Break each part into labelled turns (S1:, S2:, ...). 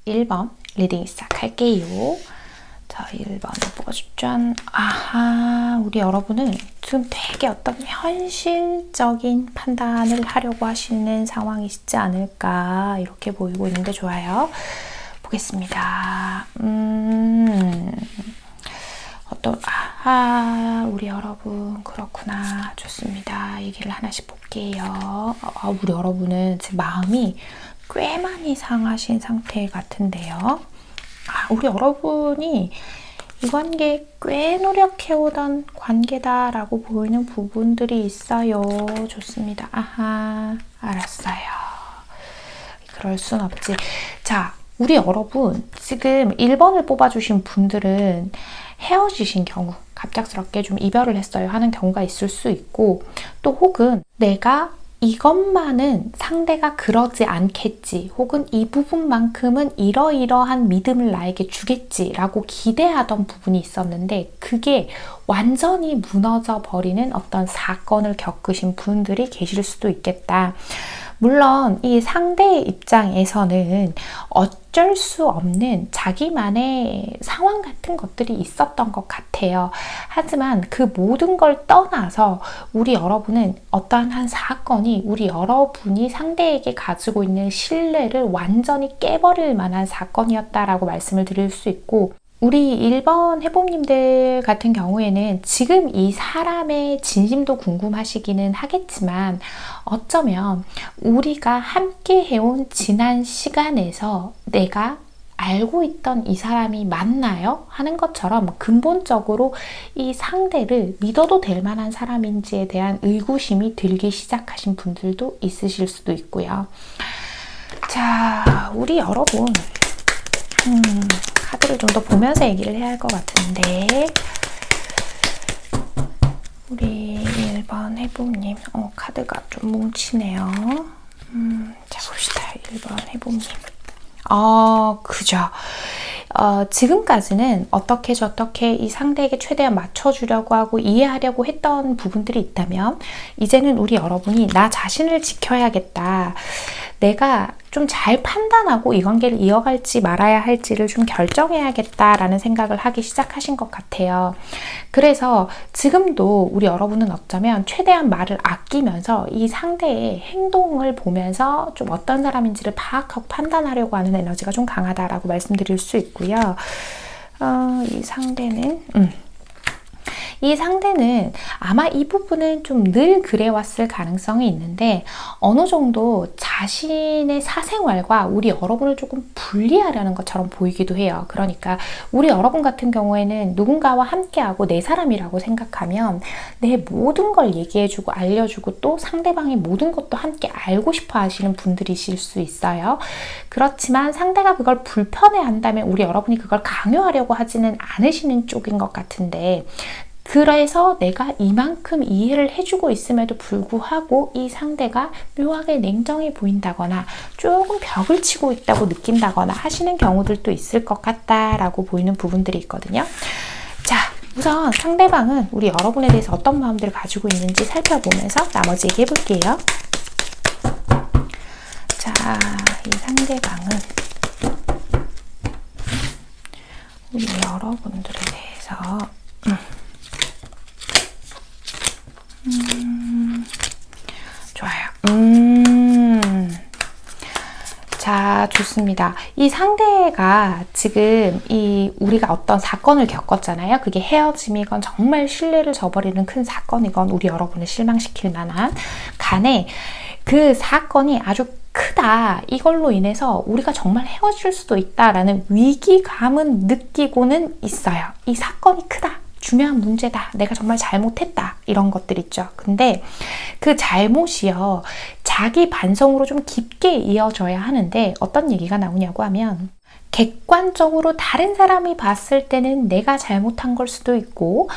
S1: 1번 리딩 시작할게요. 자, 1번을 뽑아주죠. 아하, 우리 여러분은 지금 되게 어떤 현실적인 판단을 하려고 하시는 상황이시지 않을까 이렇게 보이고 있는데 좋아요. 보겠습니다. 우리 여러분 그렇구나. 좋습니다. 얘기를 하나씩 볼게요. 우리 여러분은 지금 마음이 꽤 많이 상하신 상태 같은데요. 우리 여러분이 이 관계에 꽤 노력해오던 관계다라고 보이는 부분들이 있어요. 좋습니다. 아하, 알았어요. 그럴 순 없지. 자, 우리 여러분 지금 1번을 뽑아주신 분들은 헤어지신 경우, 갑작스럽게 좀 이별을 했어요 하는 경우가 있을 수 있고, 또 혹은 내가 이것만은 상대가 그러지 않겠지, 혹은 이 부분만큼은 이러이러한 믿음을 나에게 주겠지 라고 기대하던 부분이 있었는데 그게 완전히 무너져 버리는 어떤 사건을 겪으신 분들이 계실 수도 있겠다. 물론 이 상대의 입장에서는 어쩔 수 없는 자기만의 상황 같은 것들이 있었던 것 같아요. 하지만 그 모든 걸 떠나서 우리 여러분은 어떠한 한 사건이 우리 여러분이 상대에게 가지고 있는 신뢰를 완전히 깨버릴 만한 사건이었다라고 말씀을 드릴 수 있고, 우리 1번 해봄님들 같은 경우에는 지금 이 사람의 진심도 궁금하시기는 하겠지만 어쩌면 우리가 함께 해온 지난 시간에서 내가 알고 있던 이 사람이 맞나요? 하는 것처럼 근본적으로 이 상대를 믿어도 될 만한 사람인지에 대한 의구심이 들기 시작하신 분들도 있으실 수도 있고요. 자, 우리 여러분 카드를 좀 더 보면서 얘기를 해야 할 것 같은데, 우리 1번 해봄님 카드가 좀 뭉치네요. 자, 봅시다. 1번 해봄님. 그죠. 지금까지는 어떻게 저떻게 이 상대에게 최대한 맞춰주려고 하고 이해하려고 했던 부분들이 있다면 이제는 우리 여러분이 나 자신을 지켜야겠다, 내가 좀 잘 판단하고 이 관계를 이어갈지 말아야 할지를 좀 결정해야겠다라는 생각을 하기 시작하신 것 같아요. 그래서 지금도 우리 여러분은 어쩌면 최대한 말을 아끼면서 이 상대의 행동을 보면서 좀 어떤 사람인지를 파악하고 판단하려고 하는 에너지가 좀 강하다라고 말씀드릴 수 있고요. 이 상대는 아마 이 부분은 좀 늘 그래왔을 가능성이 있는데 어느 정도 자신의 사생활과 우리 여러분을 조금 분리하려는 것처럼 보이기도 해요. 그러니까 우리 여러분 같은 경우에는 누군가와 함께하고 내 사람이라고 생각하면 내 모든 걸 얘기해주고 알려주고 또 상대방의 모든 것도 함께 알고 싶어 하시는 분들이실 수 있어요. 그렇지만 상대가 그걸 불편해한다면 우리 여러분이 그걸 강요하려고 하지는 않으시는 쪽인 것 같은데, 그래서 내가 이만큼 이해를 해주고 있음에도 불구하고 이 상대가 묘하게 냉정해 보인다거나 조금 벽을 치고 있다고 느낀다거나 하시는 경우들도 있을 것 같다라고 보이는 부분들이 있거든요. 자, 우선 상대방은 우리 여러분에 대해서 어떤 마음들을 가지고 있는지 살펴보면서 나머지 얘기해 볼게요. 자, 이 상대방은 우리 여러분들에 대해서 좋아요. 자, 좋습니다. 이 상대가 지금 우리가 어떤 사건을 겪었잖아요. 그게 헤어짐이건 정말 신뢰를 저버리는 큰 사건이건 우리 여러분을 실망시킬 만한 간에 그 사건이 아주 크다, 이걸로 인해서 우리가 정말 헤어질 수도 있다라는 위기감은 느끼고는 있어요. 이 사건이 크다, 중요한 문제다, 내가 정말 잘못했다, 이런 것들 있죠. 근데 그 잘못이요, 자기 반성으로 좀 깊게 이어져야 하는데 어떤 얘기가 나오냐고 하면, 객관적으로 다른 사람이 봤을 때는 내가 잘못한 걸 수도 있고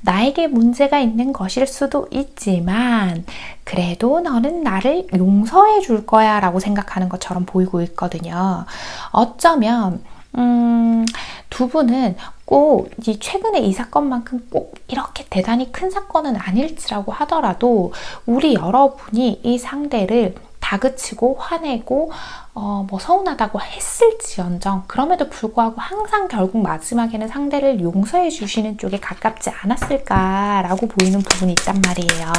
S1: 나에게 문제가 있는 것일 수도 있지만 그래도 너는 나를 용서해 줄 거야 라고 생각하는 것처럼 보이고 있거든요. 어쩌면 두 분은 꼭 최근에 이 사건만큼 꼭 이렇게 대단히 큰 사건은 아닐지라고 하더라도 우리 여러분이 이 상대를 다그치고 화내고 뭐 서운하다고 했을지언정 그럼에도 불구하고 항상 결국 마지막에는 상대를 용서해 주시는 쪽에 가깝지 않았을까라고 보이는 부분이 있단 말이에요.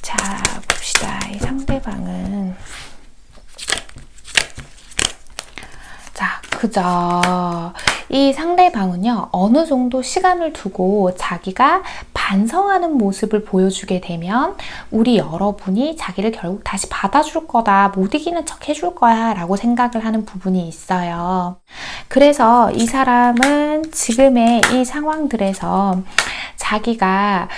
S1: 자, 봅시다. 이 상대방은 자, 그죠. 이 상대방은요, 어느 정도 시간을 두고 자기가 반성하는 모습을 보여주게 되면 우리 여러분이 자기를 결국 다시 받아줄 거다, 못 이기는 척 해줄 거야 라고 생각을 하는 부분이 있어요. 그래서 이 사람은 지금의 이 상황들에서 자기가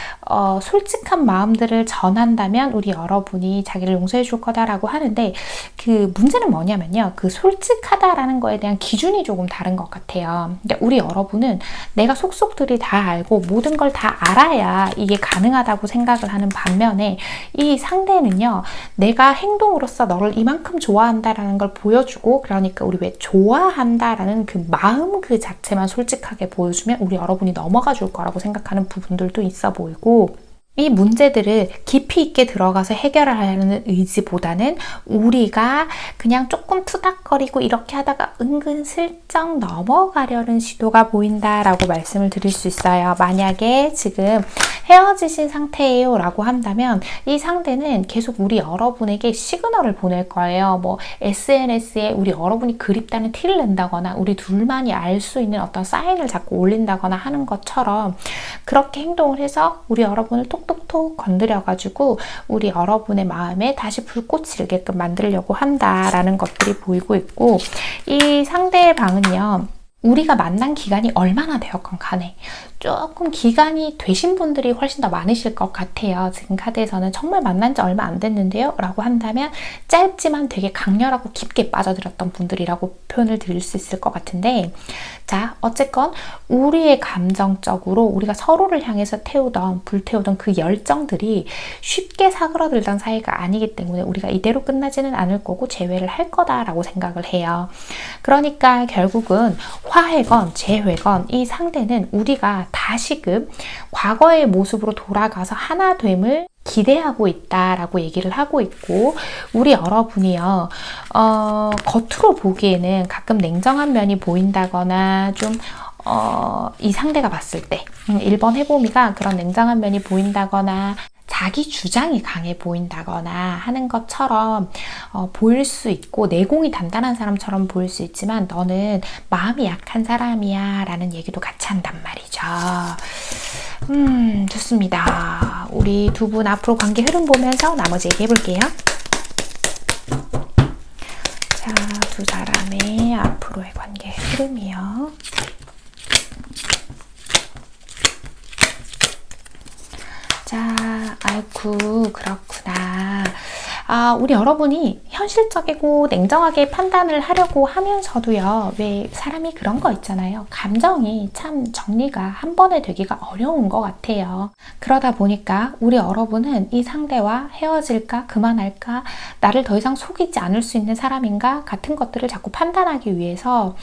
S1: 솔직한 마음들을 전한다면 우리 여러분이 자기를 용서해 줄 거다라고 하는데, 그 문제는 뭐냐면요, 그 솔직하다라는 거에 대한 기준이 조금 다른 것 같아요. 근데 우리 여러분은 내가 속속들이 다 알고 모든 걸 다 알아야 이게 가능하다고 생각을 하는 반면에, 이 상대는요, 내가 행동으로서 너를 이만큼 좋아한다라는 걸 보여주고, 그러니까 우리 왜 좋아한다라는 그 마음 그 자체만 솔직하게 보여주면 우리 여러분이 넘어가 줄 거라고 생각하는 부분들도 있어 보이고, 이 문제들을 깊이 있게 들어가서 해결하려는 의지보다는 우리가 그냥 조금 투닥거리고 이렇게 하다가 은근슬쩍 넘어가려는 시도가 보인다라고 말씀을 드릴 수 있어요. 만약에 지금 헤어지신 상태예요 라고 한다면 이 상대는 계속 우리 여러분에게 시그널을 보낼 거예요. 뭐 SNS에 우리 여러분이 그립다는 티를 낸다거나 우리 둘만이 알 수 있는 어떤 사인을 자꾸 올린다거나 하는 것처럼 그렇게 행동을 해서 우리 여러분을 톡톡톡 건드려가지고 우리 여러분의 마음에 다시 불꽃이 일게끔 만들려고 한다라는 것들이 보이고 있고, 이 상대방은요, 우리가 만난 기간이 얼마나 되었건 간에 조금 기간이 되신 분들이 훨씬 더 많으실 것 같아요. 지금 카드에서는 정말 만난 지 얼마 안 됐는데요 라고 한다면 짧지만 되게 강렬하고 깊게 빠져들었던 분들이라고 표현을 드릴 수 있을 것 같은데, 자, 어쨌건 우리의 감정적으로 우리가 서로를 향해서 불태우던 그 열정들이 쉽게 사그러들던 사이가 아니기 때문에 우리가 이대로 끝나지는 않을 거고 재회를 할 거다라고 생각을 해요. 그러니까 결국은 화해건 재회건 이 상대는 우리가 다시금 과거의 모습으로 돌아가서 하나됨을 기대하고 있다라고 얘기를 하고 있고, 우리 여러분이요, 겉으로 보기에는 가끔 냉정한 면이 보인다거나 좀 이 상대가 봤을 때 1번 해보미가 그런 냉정한 면이 보인다거나 자기 주장이 강해 보인다거나 하는 것처럼 보일 수 있고, 내공이 단단한 사람처럼 보일 수 있지만 너는 마음이 약한 사람이야 라는 얘기도 같이 한단 말이죠. 좋습니다. 우리 두 분 앞으로 관계 흐름 보면서 나머지 얘기해 볼게요. 자, 두 사람의 앞으로의 관계 흐름이요. 자, 아이쿠, 그렇구나. 우리 여러분이 현실적이고 냉정하게 판단을 하려고 하면서도요, 왜 사람이 그런 거 있잖아요. 감정이 참 정리가 한 번에 되기가 어려운 것 같아요. 그러다 보니까 우리 여러분은 이 상대와 헤어질까, 그만할까, 나를 더 이상 속이지 않을 수 있는 사람인가 같은 것들을 자꾸 판단하기 위해서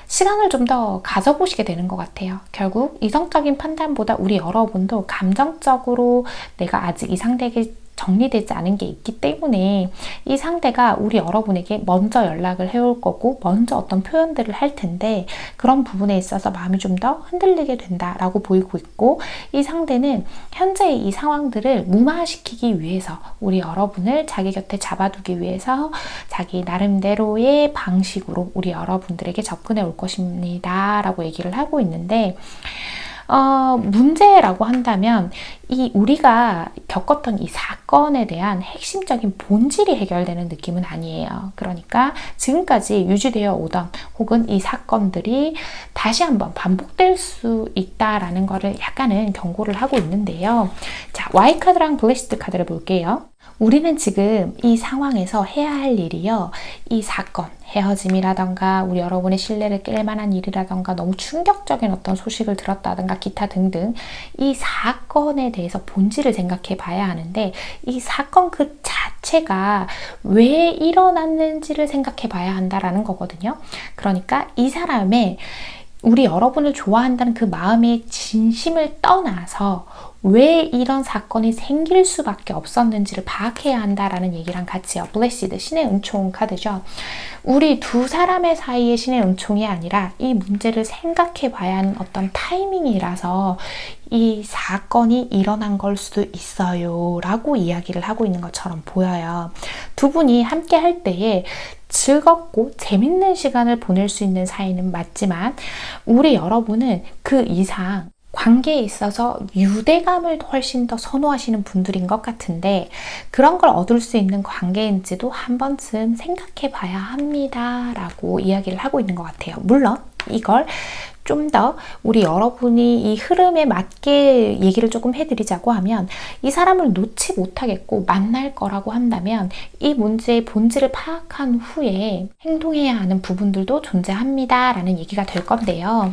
S1: 시간을 좀 더 가져보시게 되는 것 같아요. 결국 이성적인 판단보다 우리 여러분도 감정적으로 내가 아직 이 상대에게 정리되지 않은 게 있기 때문에 이 상대가 우리 여러분에게 먼저 연락을 해올 거고 먼저 어떤 표현들을 할 텐데, 그런 부분에 있어서 마음이 좀 더 흔들리게 된다라고 보이고 있고, 이 상대는 현재의 이 상황들을 무마시키기 위해서 우리 여러분을 자기 곁에 잡아두기 위해서 자기 나름대로의 방식으로 우리 여러분들에게 접근해 올 것입니다 라고 얘기를 하고 있는데, 문제라고 한다면 우리가 겪었던 이 사건에 대한 핵심적인 본질이 해결되는 느낌은 아니에요. 그러니까 지금까지 유지되어 오던 혹은 이 사건들이 다시 한번 반복될 수 있다라는 거를 약간은 경고를 하고 있는데요. 자, Y카드랑 블레시드 카드를 볼게요. 우리는 지금 이 상황에서 해야 할 일이요, 이 사건, 헤어짐이라던가 우리 여러분의 신뢰를 깰 만한 일이라던가 너무 충격적인 어떤 소식을 들었다던가 기타 등등 이 사건에 대해서 본질을 생각해 봐야 하는데, 이 사건 그 자체가 왜 일어났는지를 생각해 봐야 한다라는 거거든요. 그러니까 이 사람의 우리 여러분을 좋아한다는 그 마음의 진심을 떠나서 왜 이런 사건이 생길 수밖에 없었는지를 파악해야 한다라는 얘기랑 같이요. Blessed, 신의 은총 카드죠. 우리 두 사람의 사이의 신의 은총이 아니라 이 문제를 생각해 봐야 하는 어떤 타이밍이라서 이 사건이 일어난 걸 수도 있어요 라고 이야기를 하고 있는 것처럼 보여요. 두 분이 함께 할 때에 즐겁고 재밌는 시간을 보낼 수 있는 사이는 맞지만 우리 여러분은 그 이상 관계에 있어서 유대감을 훨씬 더 선호하시는 분들인 것 같은데 그런 걸 얻을 수 있는 관계인지도 한 번쯤 생각해 봐야 합니다 라고 이야기를 하고 있는 것 같아요. 물론 이걸 좀 더 우리 여러분이 이 흐름에 맞게 얘기를 조금 해드리자고 하면 이 사람을 놓지 못하겠고 만날 거라고 한다면 이 문제의 본질을 파악한 후에 행동해야 하는 부분들도 존재합니다 라는 얘기가 될 건데요.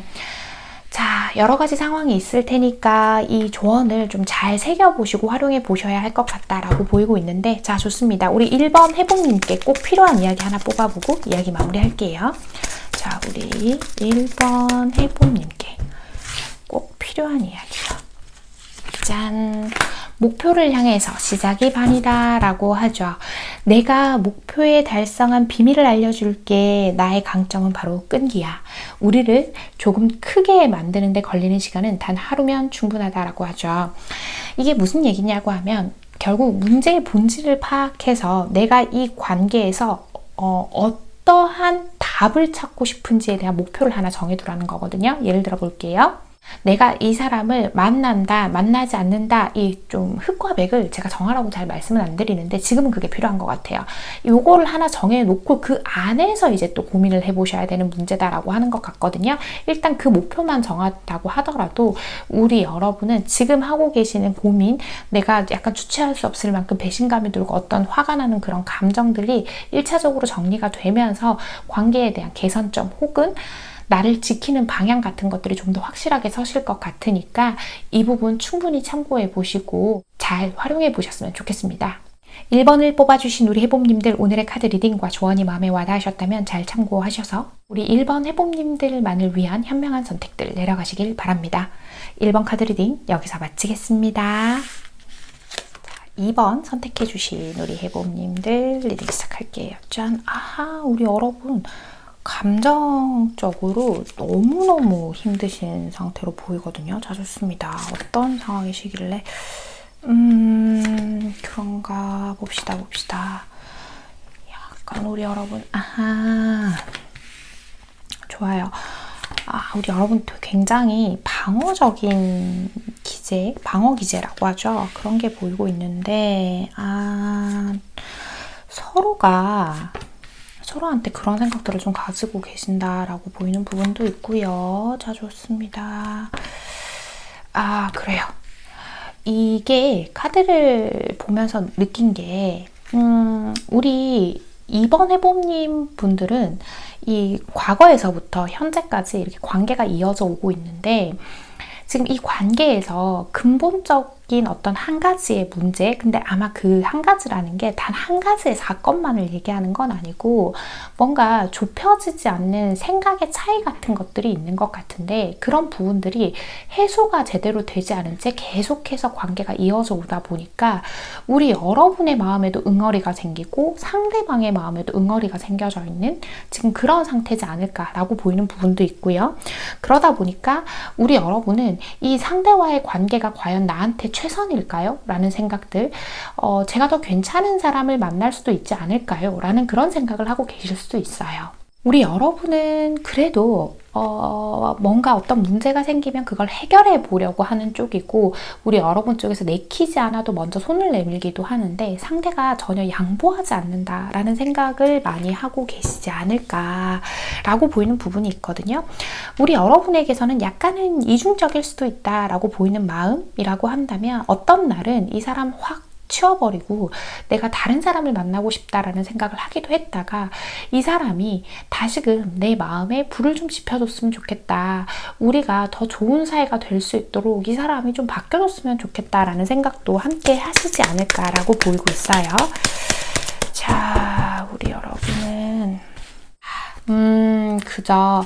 S1: 자, 여러 가지 상황이 있을 테니까 이 조언을 좀 잘 새겨보시고 활용해 보셔야 할 것 같다라고 보이고 있는데 자, 좋습니다. 우리 1번 해봉님께 꼭 필요한 이야기 하나 뽑아보고 이야기 마무리할게요. 자, 우리 1번 해봉님께 꼭 필요한 이야기요. 짠! 목표를 향해서 시작이 반이다 라고 하죠. 내가 목표에 달성한 비밀을 알려줄게. 나의 강점은 바로 끈기야. 우리를 조금 크게 만드는 데 걸리는 시간은 단 하루면 충분하다라고 하죠. 이게 무슨 얘기냐고 하면 결국 문제의 본질을 파악해서 내가 이 관계에서 어떠한 답을 찾고 싶은지에 대한 목표를 하나 정해두라는 거거든요. 예를 들어 볼게요. 내가 이 사람을 만난다, 만나지 않는다, 이 좀 흑과 백을 제가 정하라고 잘 말씀은 안 드리는데 지금은 그게 필요한 것 같아요. 요거를 하나 정해놓고 그 안에서 이제 또 고민을 해보셔야 되는 문제다라고 하는 것 같거든요. 일단 그 목표만 정하다고 하더라도 우리 여러분은 지금 하고 계시는 고민, 내가 약간 주체할 수 없을 만큼 배신감이 들고 어떤 화가 나는 그런 감정들이 1차적으로 정리가 되면서 관계에 대한 개선점 혹은 나를 지키는 방향 같은 것들이 좀 더 확실하게 서실 것 같으니까 이 부분 충분히 참고해 보시고 잘 활용해 보셨으면 좋겠습니다. 1번을 뽑아주신 우리 해봄님들 오늘의 카드 리딩과 조언이 마음에 와닿으셨다면 잘 참고하셔서 우리 1번 해봄님들만을 위한 현명한 선택들 내려가시길 바랍니다. 1번 카드 리딩 여기서 마치겠습니다. 2번 선택해 주신 우리 해봄님들 리딩 시작할게요. 짠! 아하, 우리 여러분 감정적으로 너무너무 힘드신 상태로 보이거든요. 자, 좋습니다. 어떤 상황이시길래 그런가 봅시다. 약간 우리 여러분 아하 좋아요. 우리 여러분 굉장히 방어적인 기제, 방어 기제라고 하죠. 그런 게 보이고 있는데 서로한테 그런 생각들을 좀 가지고 계신다라고 보이는 부분도 있고요. 자, 좋습니다. 그래요. 이게 카드를 보면서 느낀 게 우리 2번 해봄님 분들은 이 과거에서부터 현재까지 이렇게 관계가 이어져 오고 있는데 지금 이 관계에서 근본적인 어떤 한 가지의 문제, 근데 아마 그 한 가지라는 게 단 한 가지의 사건만을 얘기하는 건 아니고 뭔가 좁혀지지 않는 생각의 차이 같은 것들이 있는 것 같은데 그런 부분들이 해소가 제대로 되지 않은 채 계속해서 관계가 이어져 오다 보니까 우리 여러분의 마음에도 응어리가 생기고 상대방의 마음에도 응어리가 생겨져 있는 지금 그런 상태지 않을까라고 보이는 부분도 있고요. 그러다 보니까 우리 여러분은 이 상대와의 관계가 과연 나한테 최선일까요? 라는 생각들, 제가 더 괜찮은 사람을 만날 수도 있지 않을까요? 라는 그런 생각을 하고 계실 수도 있어요. 우리 여러분은 그래도 뭔가 어떤 문제가 생기면 그걸 해결해 보려고 하는 쪽이고 우리 여러분 쪽에서 내키지 않아도 먼저 손을 내밀기도 하는데 상대가 전혀 양보하지 않는다라는 생각을 많이 하고 계시지 않을까라고 보이는 부분이 있거든요. 우리 여러분에게서는 약간은 이중적일 수도 있다라고 보이는 마음이라고 한다면 어떤 날은 이 사람 확 치워버리고 내가 다른 사람을 만나고 싶다라는 생각을 하기도 했다가 이 사람이 다시금 내 마음에 불을 좀 지펴줬으면 좋겠다. 우리가 더 좋은 사이가 될 수 있도록 이 사람이 좀 바뀌어줬으면 좋겠다라는 생각도 함께 하시지 않을까라고 보이고 있어요. 자, 우리 여러분은 그저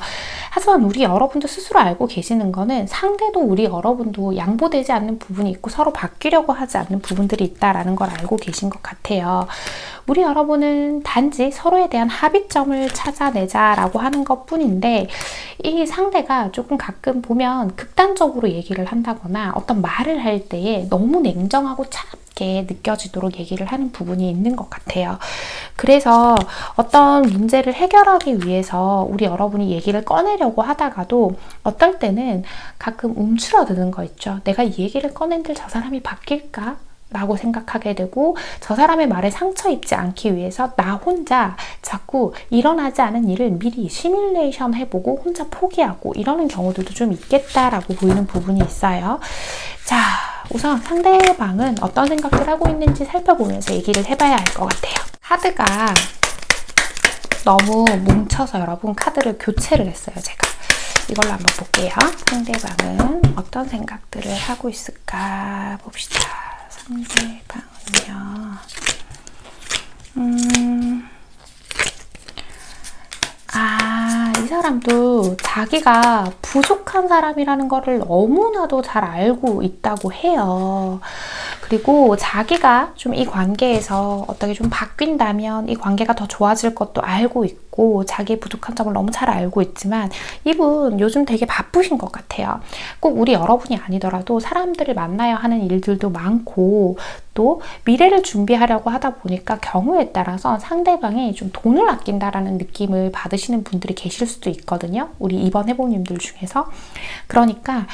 S1: 하지만 우리 여러분도 스스로 알고 계시는 거는 상대도 우리 여러분도 양보되지 않는 부분이 있고 서로 바뀌려고 하지 않는 부분들이 있다라는 걸 알고 계신 것 같아요. 우리 여러분은 단지 서로에 대한 합의점을 찾아내자라고 하는 것 뿐인데, 이 상대가 조금 가끔 보면 극단적으로 얘기를 한다거나 어떤 말을 할 때에 너무 냉정하고 차갑게 느껴지도록 얘기를 하는 부분이 있는 것 같아요. 그래서 어떤 문제를 해결하기 위해서 우리 여러분이 얘기를 꺼내려고 하다가도 어떨 때는 가끔 움츠러드는 거 있죠. 내가 이 얘기를 꺼낸들 저 사람이 바뀔까? 라고 생각하게 되고, 저 사람의 말에 상처 입지 않기 위해서 나 혼자 자꾸 일어나지 않은 일을 미리 시뮬레이션 해보고 혼자 포기하고 이러는 경우들도 좀 있겠다라고 보이는 부분이 있어요. 자, 우선 상대방은 어떤 생각을 하고 있는지 살펴보면서 얘기를 해봐야 할 것 같아요. 카드가 너무 뭉쳐서 여러분 카드를 교체를 했어요. 제가 이걸로 한번 볼게요. 상대방은 어떤 생각들을 하고 있을까 봅시다. 상대방은요. 이 사람도 자기가 부족한 사람이라는 거를 너무나도 잘 알고 있다고 해요. 그리고 자기가 좀 이 관계에서 어떻게 좀 바뀐다면 이 관계가 더 좋아질 것도 알고 있고, 자기의 부족한 점을 너무 잘 알고 있지만 이분 요즘 되게 바쁘신 것 같아요. 꼭 우리 여러분이 아니더라도 사람들을 만나야 하는 일들도 많고, 또 미래를 준비하려고 하다 보니까 경우에 따라서 상대방이 좀 돈을 아낀다라는 느낌을 받으시는 분들이 계실 수도 있거든요. 우리 이번 해보님들 중에서. 그러니까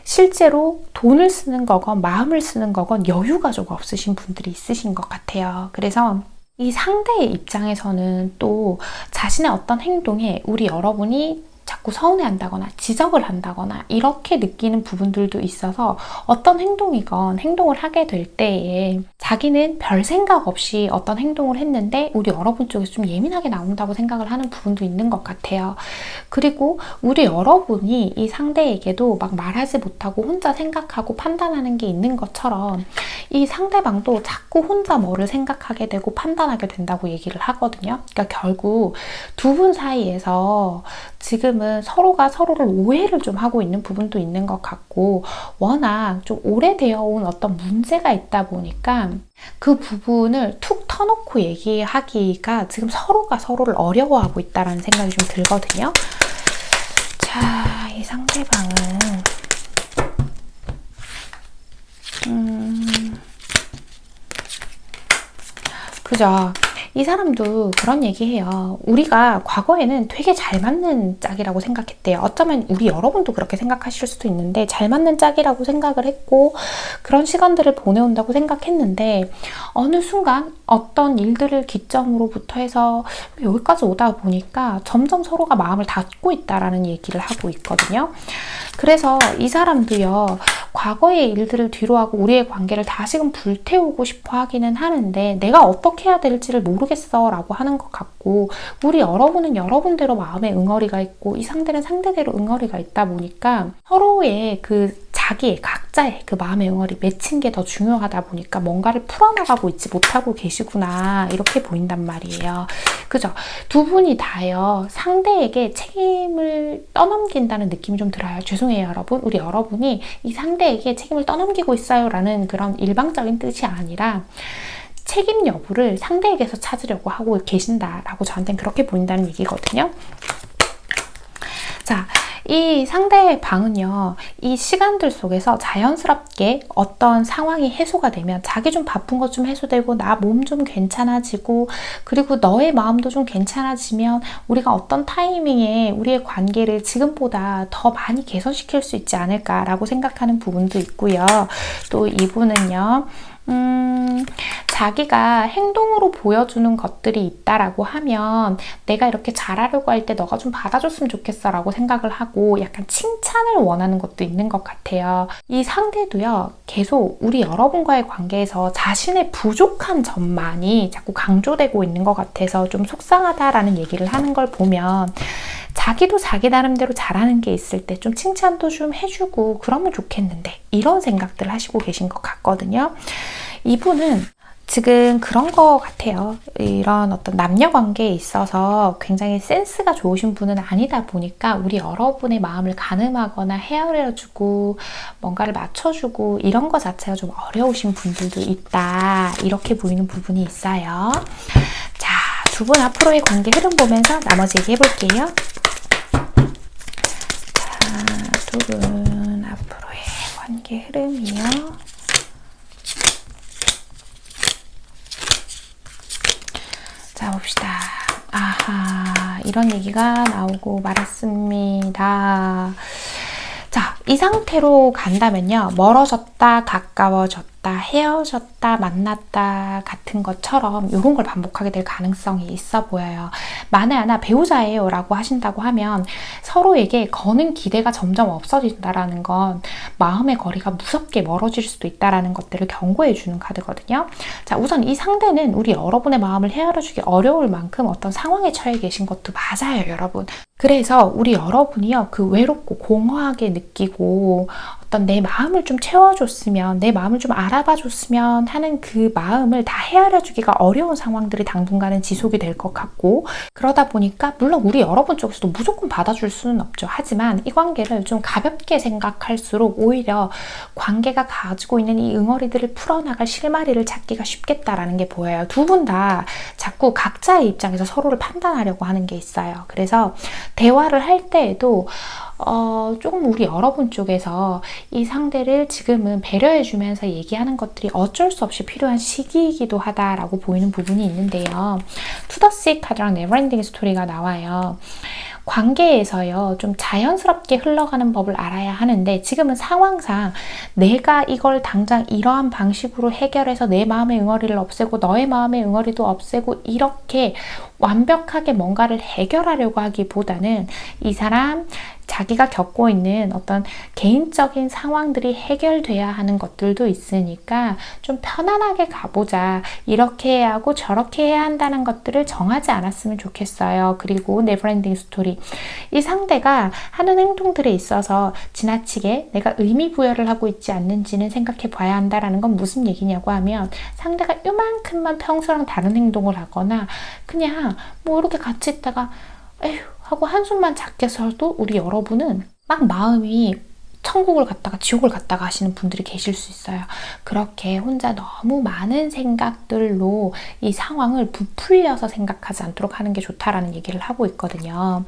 S1: 실제로 돈을 쓰는 거건 마음을 쓰는 거건 여유가 좀 없으신 분들이 있으신 것 같아요. 그래서 이 상대의 입장에서는 또 자신의 어떤 행동에 우리 여러분이 자꾸 서운해한다거나 지적을 한다거나 이렇게 느끼는 부분들도 있어서 어떤 행동이건 행동을 하게 될 때에 자기는 별 생각 없이 어떤 행동을 했는데 우리 여러분 쪽에서 좀 예민하게 나온다고 생각을 하는 부분도 있는 것 같아요. 그리고 우리 여러분이 이 상대에게도 막 말하지 못하고 혼자 생각하고 판단하는 게 있는 것처럼 이 상대방도 자꾸 혼자 뭐를 생각하게 되고 판단하게 된다고 얘기를 하거든요. 그러니까 결국 두 분 사이에서 지금은 서로가 서로를 오해를 좀 하고 있는 부분도 있는 것 같고, 워낙 좀 오래되어 온 어떤 문제가 있다 보니까 그 부분을 툭 터놓고 얘기하기가 지금 서로가 서로를 어려워하고 있다는 생각이 좀 들거든요. 자, 이 상대방은 그죠? 이 사람도 그런 얘기해요. 우리가 과거에는 되게 잘 맞는 짝이라고 생각했대요. 어쩌면 우리 여러분도 그렇게 생각하실 수도 있는데 잘 맞는 짝이라고 생각을 했고 그런 시간들을 보내온다고 생각했는데 어느 순간 어떤 일들을 기점으로부터 해서 여기까지 오다 보니까 점점 서로가 마음을 닫고 있다라는 얘기를 하고 있거든요. 그래서 이 사람도요, 과거의 일들을 뒤로하고 우리의 관계를 다시금 불태우고 싶어 하기는 하는데 내가 어떻게 해야 될지를 모르겠어 라고 하는 것 같고, 우리 여러분은 여러분대로 마음에 응어리가 있고 이 상대는 상대대로 응어리가 있다 보니까 서로의 그 자기의 각자의 그 마음의 응어리 맺힌 게 더 중요하다 보니까 뭔가를 풀어나가고 있지 못하고 계시구나 이렇게 보인단 말이에요. 그죠? 두 분이 다요, 상대에게 책임을 떠넘긴다는 느낌이 좀 들어요. 죄송해요 여러분, 우리 여러분이 이 상대에게 책임을 떠넘기고 있어요 라는 그런 일방적인 뜻이 아니라 책임 여부를 상대에게서 찾으려고 하고 계신다라고 저한테는 그렇게 보인다는 얘기거든요. 자, 이 상대방은요, 이 시간들 속에서 자연스럽게 어떤 상황이 해소가 되면 자기 좀 바쁜 것 좀 해소되고 나 몸 좀 괜찮아지고 그리고 너의 마음도 좀 괜찮아지면 우리가 어떤 타이밍에 우리의 관계를 지금보다 더 많이 개선시킬 수 있지 않을까라고 생각하는 부분도 있고요. 또 이분은요, 자기가 행동으로 보여주는 것들이 있다라고 하면 내가 이렇게 잘하려고 할 때 너가 좀 받아줬으면 좋겠어 라고 생각을 하고 약간 칭찬을 원하는 것도 있는 것 같아요. 이 상대도요, 계속 우리 여러분과의 관계에서 자신의 부족한 점만이 자꾸 강조되고 있는 것 같아서 좀 속상하다라는 얘기를 하는 걸 보면 자기도 자기 나름대로 잘하는 게 있을 때 좀 칭찬도 좀 해주고 그러면 좋겠는데 이런 생각들을 하시고 계신 것 같거든요. 이분은 지금 그런 거 같아요. 이런 어떤 남녀 관계에 있어서 굉장히 센스가 좋으신 분은 아니다 보니까 우리 여러분의 마음을 가늠하거나 헤아려주고 뭔가를 맞춰주고 이런 거 자체가 좀 어려우신 분들도 있다. 이렇게 보이는 부분이 있어요. 자, 두 분 앞으로의 관계 흐름 보면서 나머지 얘기해 볼게요. 자, 두 분 앞으로의 관계 흐름이요. 자, 봅시다. 아하, 이런 얘기가 나오고 말았습니다. 자, 이 상태로 간다면요. 멀어졌다, 가까워졌다, 헤어졌다, 만났다 같은 것처럼 이런 걸 반복하게 될 가능성이 있어 보여요. 만에 하나 배우자예요 라고 하신다고 하면 서로에게 거는 기대가 점점 없어진다라는 건 마음의 거리가 무섭게 멀어질 수도 있다라는 것들을 경고해 주는 카드거든요. 자, 우선 이 상대는 우리 여러분의 마음을 헤아려주기 어려울 만큼 어떤 상황에 처해 계신 것도 맞아요, 여러분. 그래서 우리 여러분이요, 그 외롭고 공허하게 느끼고 어떤 내 마음을 좀 채워줬으면, 내 마음을 좀 알아봐줬으면 하는 그 마음을 다 헤아려주기가 어려운 상황들이 당분간은 지속이 될 것 같고, 그러다 보니까 물론 우리 여러분 쪽에서도 무조건 받아줄 수는 없죠. 하지만 이 관계를 좀 가볍게 생각할수록 오히려 관계가 가지고 있는 이 응어리들을 풀어나갈 실마리를 찾기가 쉽겠다라는 게 보여요. 두 분 다 자꾸 각자의 입장에서 서로를 판단하려고 하는 게 있어요. 그래서 대화를 할 때에도 조금 우리 여러분 쪽에서 이 상대를 지금은 배려해주면서 얘기하는 것들이 어쩔 수 없이 필요한 시기이기도 하다라고 보이는 부분이 있는데요. 투더시 카드랑 네버엔딩 스토리가 나와요. 관계에서요, 좀 자연스럽게 흘러가는 법을 알아야 하는데 지금은 상황상 내가 이걸 당장 이러한 방식으로 해결해서 내 마음의 응어리를 없애고 너의 마음의 응어리도 없애고 이렇게 완벽하게 뭔가를 해결하려고 하기보다는 이 사람 자기가 겪고 있는 어떤 개인적인 상황들이 해결돼야 하는 것들도 있으니까 좀 편안하게 가보자. 이렇게 해야 하고 저렇게 해야 한다는 것들을 정하지 않았으면 좋겠어요. 그리고 네버엔딩 스토리. 이 상대가 하는 행동들에 있어서 지나치게 내가 의미 부여를 하고 있지 않는지는 생각해 봐야 한다라는 건 무슨 얘기냐고 하면 상대가 요만큼만 평소랑 다른 행동을 하거나 그냥 뭐 이렇게 같이 있다가 에휴 하고 한숨만 작게 서도 우리 여러분은 막 마음이 천국을 갔다가 지옥을 갔다가 하시는 분들이 계실 수 있어요. 그렇게 혼자 너무 많은 생각들로 이 상황을 부풀려서 생각하지 않도록 하는 게 좋다라는 얘기를 하고 있거든요.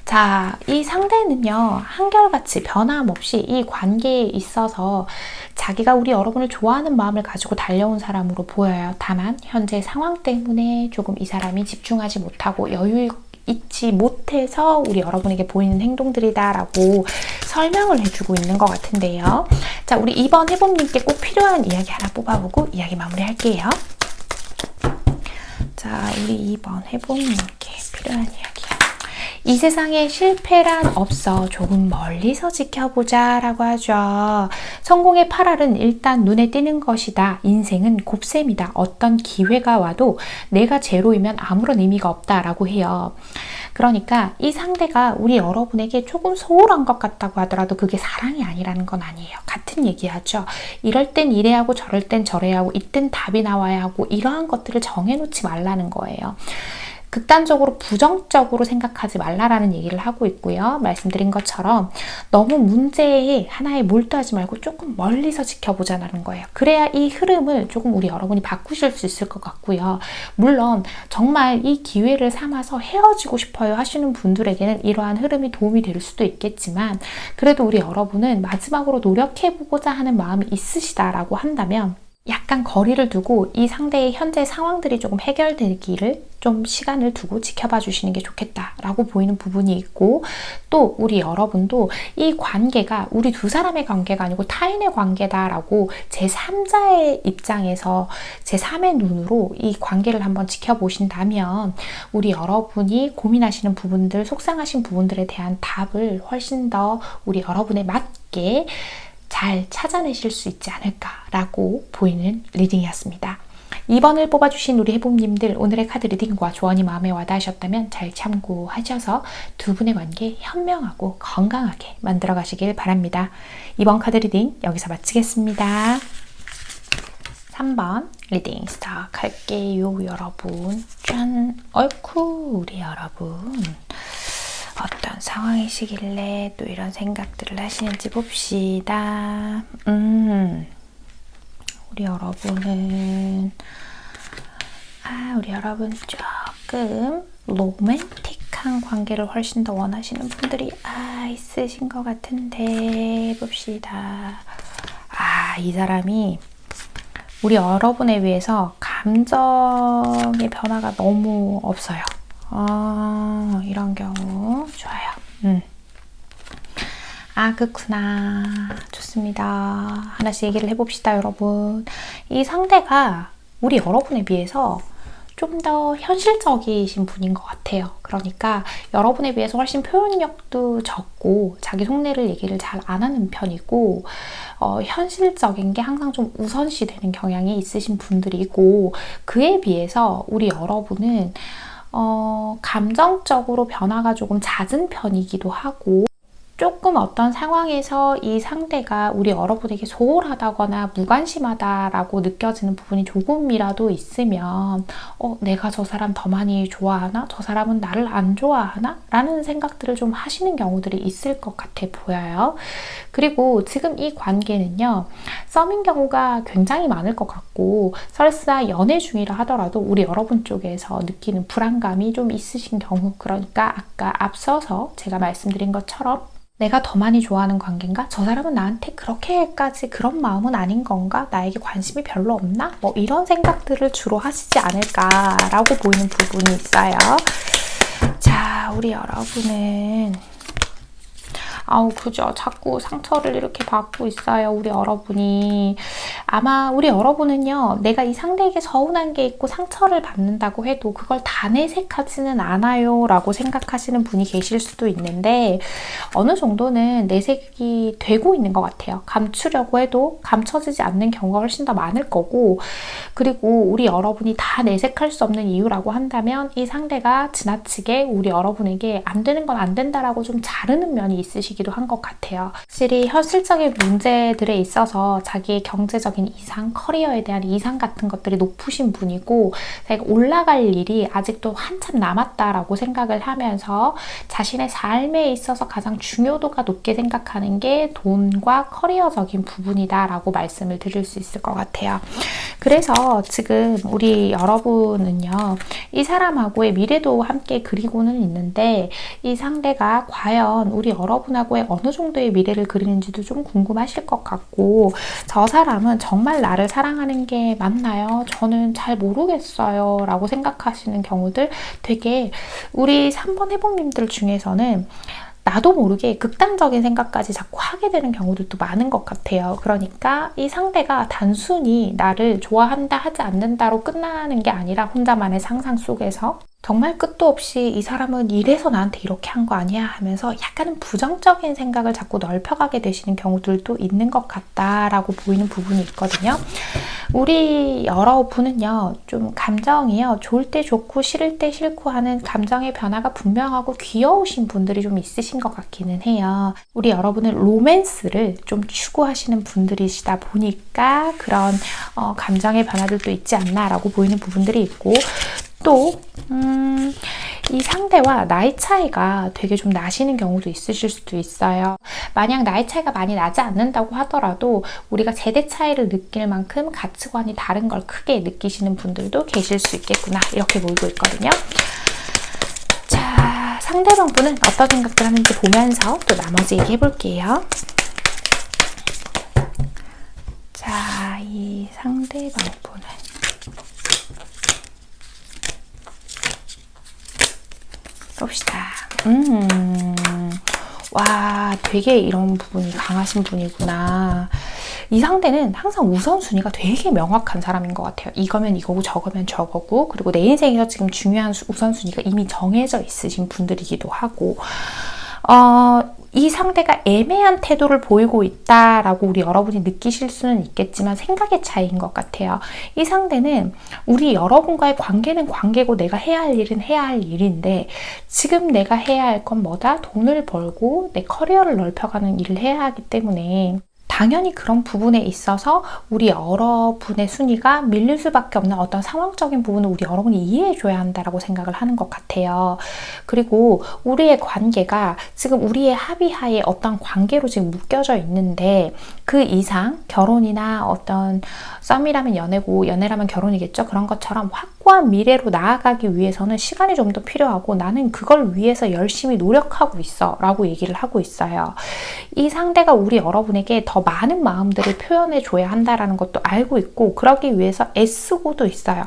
S1: 자, 이 상대는요, 한결같이 변함없이 이 관계에 있어서 자기가 우리 여러분을 좋아하는 마음을 가지고 달려온 사람으로 보여요. 다만 현재 상황 때문에 조금 이 사람이 집중하지 못하고 여유 있지 못해서 우리 여러분에게 보이는 행동들이다라고 설명을 해주고 있는 것 같은데요. 자, 우리 2번 해봄님께 꼭 필요한 이야기 하나 뽑아보고 이야기 마무리할게요. 자, 우리 2번 해봄님께 필요한 이야기. 이 세상에 실패란 없어. 조금 멀리서 지켜보자 라고 하죠. 성공의 8알은 일단 눈에 띄는 것이다. 인생은 곱셈이다. 어떤 기회가 와도 내가 제로이면 아무런 의미가 없다라고 해요. 그러니까 이 상대가 우리 여러분에게 조금 소홀한 것 같다고 하더라도 그게 사랑이 아니라는 건 아니에요. 같은 얘기하죠. 이럴 땐 이래야 하고 저럴 땐 저래야 하고 이땐 답이 나와야 하고 이러한 것들을 정해놓지 말라는 거예요. 극단적으로 부정적으로 생각하지 말라라는 얘기를 하고 있고요. 말씀드린 것처럼 너무 문제에 하나에 몰두하지 말고 조금 멀리서 지켜보자는 거예요. 그래야 이 흐름을 조금 우리 여러분이 바꾸실 수 있을 것 같고요. 물론 정말 이 기회를 삼아서 헤어지고 싶어요 하시는 분들에게는 이러한 흐름이 도움이 될 수도 있겠지만 그래도 우리 여러분은 마지막으로 노력해보고자 하는 마음이 있으시다라고 한다면 약간 거리를 두고 이 상대의 현재 상황들이 조금 해결되기를 좀 시간을 두고 지켜봐 주시는 게 좋겠다라고 보이는 부분이 있고 또 우리 여러분도 이 관계가 우리 두 사람의 관계가 아니고 타인의 관계다라고 제3자의 입장에서 제3의 눈으로 이 관계를 한번 지켜보신다면 우리 여러분이 고민하시는 부분들, 속상하신 부분들에 대한 답을 훨씬 더 우리 여러분에 맞게 잘 찾아내실 수 있지 않을까라고 보이는 리딩이었습니다. 2번을 뽑아주신 우리 해봄님들 오늘의 카드 리딩과 조언이 마음에 와닿으셨다면 잘 참고하셔서 두 분의 관계 현명하고 건강하게 만들어 가시길 바랍니다. 2번 카드 리딩 여기서 마치겠습니다. 3번 리딩 시작할게요, 여러분. 짠! 어이쿠, 우리 여러분. 어떤 상황이시길래 또 이런 생각들을 하시는지 봅시다. 우리 여러분은 우리 여러분 조금 로맨틱한 관계를 훨씬 더 원하시는 분들이 있으신 것 같은데 봅시다. 이 사람이 우리 여러분에 비해서 감정의 변화가 너무 없어요. 이런 경우 좋아요. 그렇구나. 좋습니다. 하나씩 얘기를 해봅시다, 여러분. 이 상대가 우리 여러분에 비해서 좀 더 현실적이신 분인 것 같아요. 그러니까 여러분에 비해서 훨씬 표현력도 적고 자기 속내를 얘기를 잘 안 하는 편이고 현실적인 게 항상 좀 우선시 되는 경향이 있으신 분들이고, 그에 비해서 우리 여러분은 감정적으로 변화가 조금 잦은 편이기도 하고, 조금 어떤 상황에서 이 상대가 우리 여러분에게 소홀하다거나 무관심하다라고 느껴지는 부분이 조금이라도 있으면 내가 저 사람 더 많이 좋아하나? 저 사람은 나를 안 좋아하나? 라는 생각들을 좀 하시는 경우들이 있을 것 같아 보여요. 그리고 지금 이 관계는요, 썸인 경우가 굉장히 많을 것 같고, 설사 연애 중이라 하더라도 우리 여러분 쪽에서 느끼는 불안감이 좀 있으신 경우, 그러니까 아까 앞서서 제가 말씀드린 것처럼 내가 더 많이 좋아하는 관계인가? 저 사람은 나한테 그렇게까지 그런 마음은 아닌 건가? 나에게 관심이 별로 없나? 이런 생각들을 주로 하시지 않을까라고 보이는 부분이 있어요. 자, 우리 여러분은 그죠. 자꾸 상처를 이렇게 받고 있어요, 우리 여러분이. 아마 우리 여러분은요, 내가 이 상대에게 서운한 게 있고 상처를 받는다고 해도 그걸 다 내색하지는 않아요 라고 생각하시는 분이 계실 수도 있는데, 어느 정도는 내색이 되고 있는 것 같아요. 감추려고 해도 감춰지지 않는 경우가 훨씬 더 많을 거고, 그리고 우리 여러분이 다 내색할 수 없는 이유라고 한다면 이 상대가 지나치게 우리 여러분에게 안 되는 건 안 된다라고 좀 자르는 면이 있으시기도 한 것 같아요. 확실히 현실적인 문제들에 있어서 자기의 경제적인 이상, 커리어에 대한 이상 같은 것들이 높으신 분이고, 자기가 올라갈 일이 아직도 한참 남았다라고 생각을 하면서 자신의 삶에 있어서 가장 중요도가 높게 생각하는 게 돈과 커리어적인 부분이다라고 말씀을 드릴 수 있을 것 같아요. 그래서 지금 우리 여러분은요, 이 사람하고의 미래도 함께 그리고는 있는데, 이 상대가 과연 우리 여러분하고의 어느 정도의 미래를 그리는지도 좀 궁금하실 것 같고, 저 사람은 정말 나를 사랑하는 게 맞나요? 저는 잘 모르겠어요 라고 생각하시는 경우들, 되게 우리 3번 해복님들 중에서는 나도 모르게 극단적인 생각까지 자꾸 하게 되는 경우들도 많은 것 같아요. 그러니까 이 상대가 단순히 나를 좋아한다 하지 않는다로 끝나는 게 아니라 혼자만의 상상 속에서 정말 끝도 없이 이 사람은 이래서 나한테 이렇게 한 거 아니야 하면서 약간은 부정적인 생각을 자꾸 넓혀가게 되시는 경우들도 있는 것 같다라고 보이는 부분이 있거든요. 우리 여러분은요, 좀 감정이요, 좋을 때 좋고 싫을 때 싫고 하는 감정의 변화가 분명하고 귀여우신 분들이 좀 있으신 것 같기는 해요. 우리 여러분은 로맨스를 좀 추구하시는 분들이시다 보니까 그런 감정의 변화들도 있지 않나라고 보이는 부분들이 있고, 또 이 상대와 나이 차이가 되게 좀 나시는 경우도 있으실 수도 있어요. 만약 나이 차이가 많이 나지 않는다고 하더라도 우리가 세대 차이를 느낄 만큼 가치관이 다른 걸 크게 느끼시는 분들도 계실 수 있겠구나, 이렇게 보이고 있거든요. 자, 상대방 분은 어떤 생각들 하는지 보면서 또 나머지 얘기해 볼게요. 자, 이 상대방 분은 봅시다. 와, 되게 이런 부분이 강하신 분이구나. 이 상대는 항상 우선순위가 되게 명확한 사람인 것 같아요. 이거면 이거고 저거면 저거고, 그리고 내 인생에서 지금 중요한 우선순위가 이미 정해져 있으신 분들이기도 하고, 이 상대가 애매한 태도를 보이고 있다라고 우리 여러분이 느끼실 수는 있겠지만 생각의 차이인 것 같아요. 이 상대는 우리 여러분과의 관계는 관계고 내가 해야 할 일은 해야 할 일인데, 지금 내가 해야 할 건 뭐다? 돈을 벌고 내 커리어를 넓혀가는 일을 해야 하기 때문에 당연히 그런 부분에 있어서 우리 여러분의 순위가 밀릴 수밖에 없는 어떤 상황적인 부분을 우리 여러분이 이해해줘야 한다라고 생각을 하는 것 같아요. 그리고 우리의 관계가 지금 우리의 합의하에 어떤 관계로 지금 묶여져 있는데 그 이상 결혼이나 어떤 썸이라면 연애고 연애라면 결혼이겠죠. 그런 것처럼 확고한 미래로 나아가기 위해서는 시간이 좀 더 필요하고 나는 그걸 위해서 열심히 노력하고 있어 라고 얘기를 하고 있어요. 이 상대가 우리 여러분에게 더 많은 마음들을 표현해 줘야 한다라는 것도 알고 있고 그러기 위해서 애쓰고도 있어요.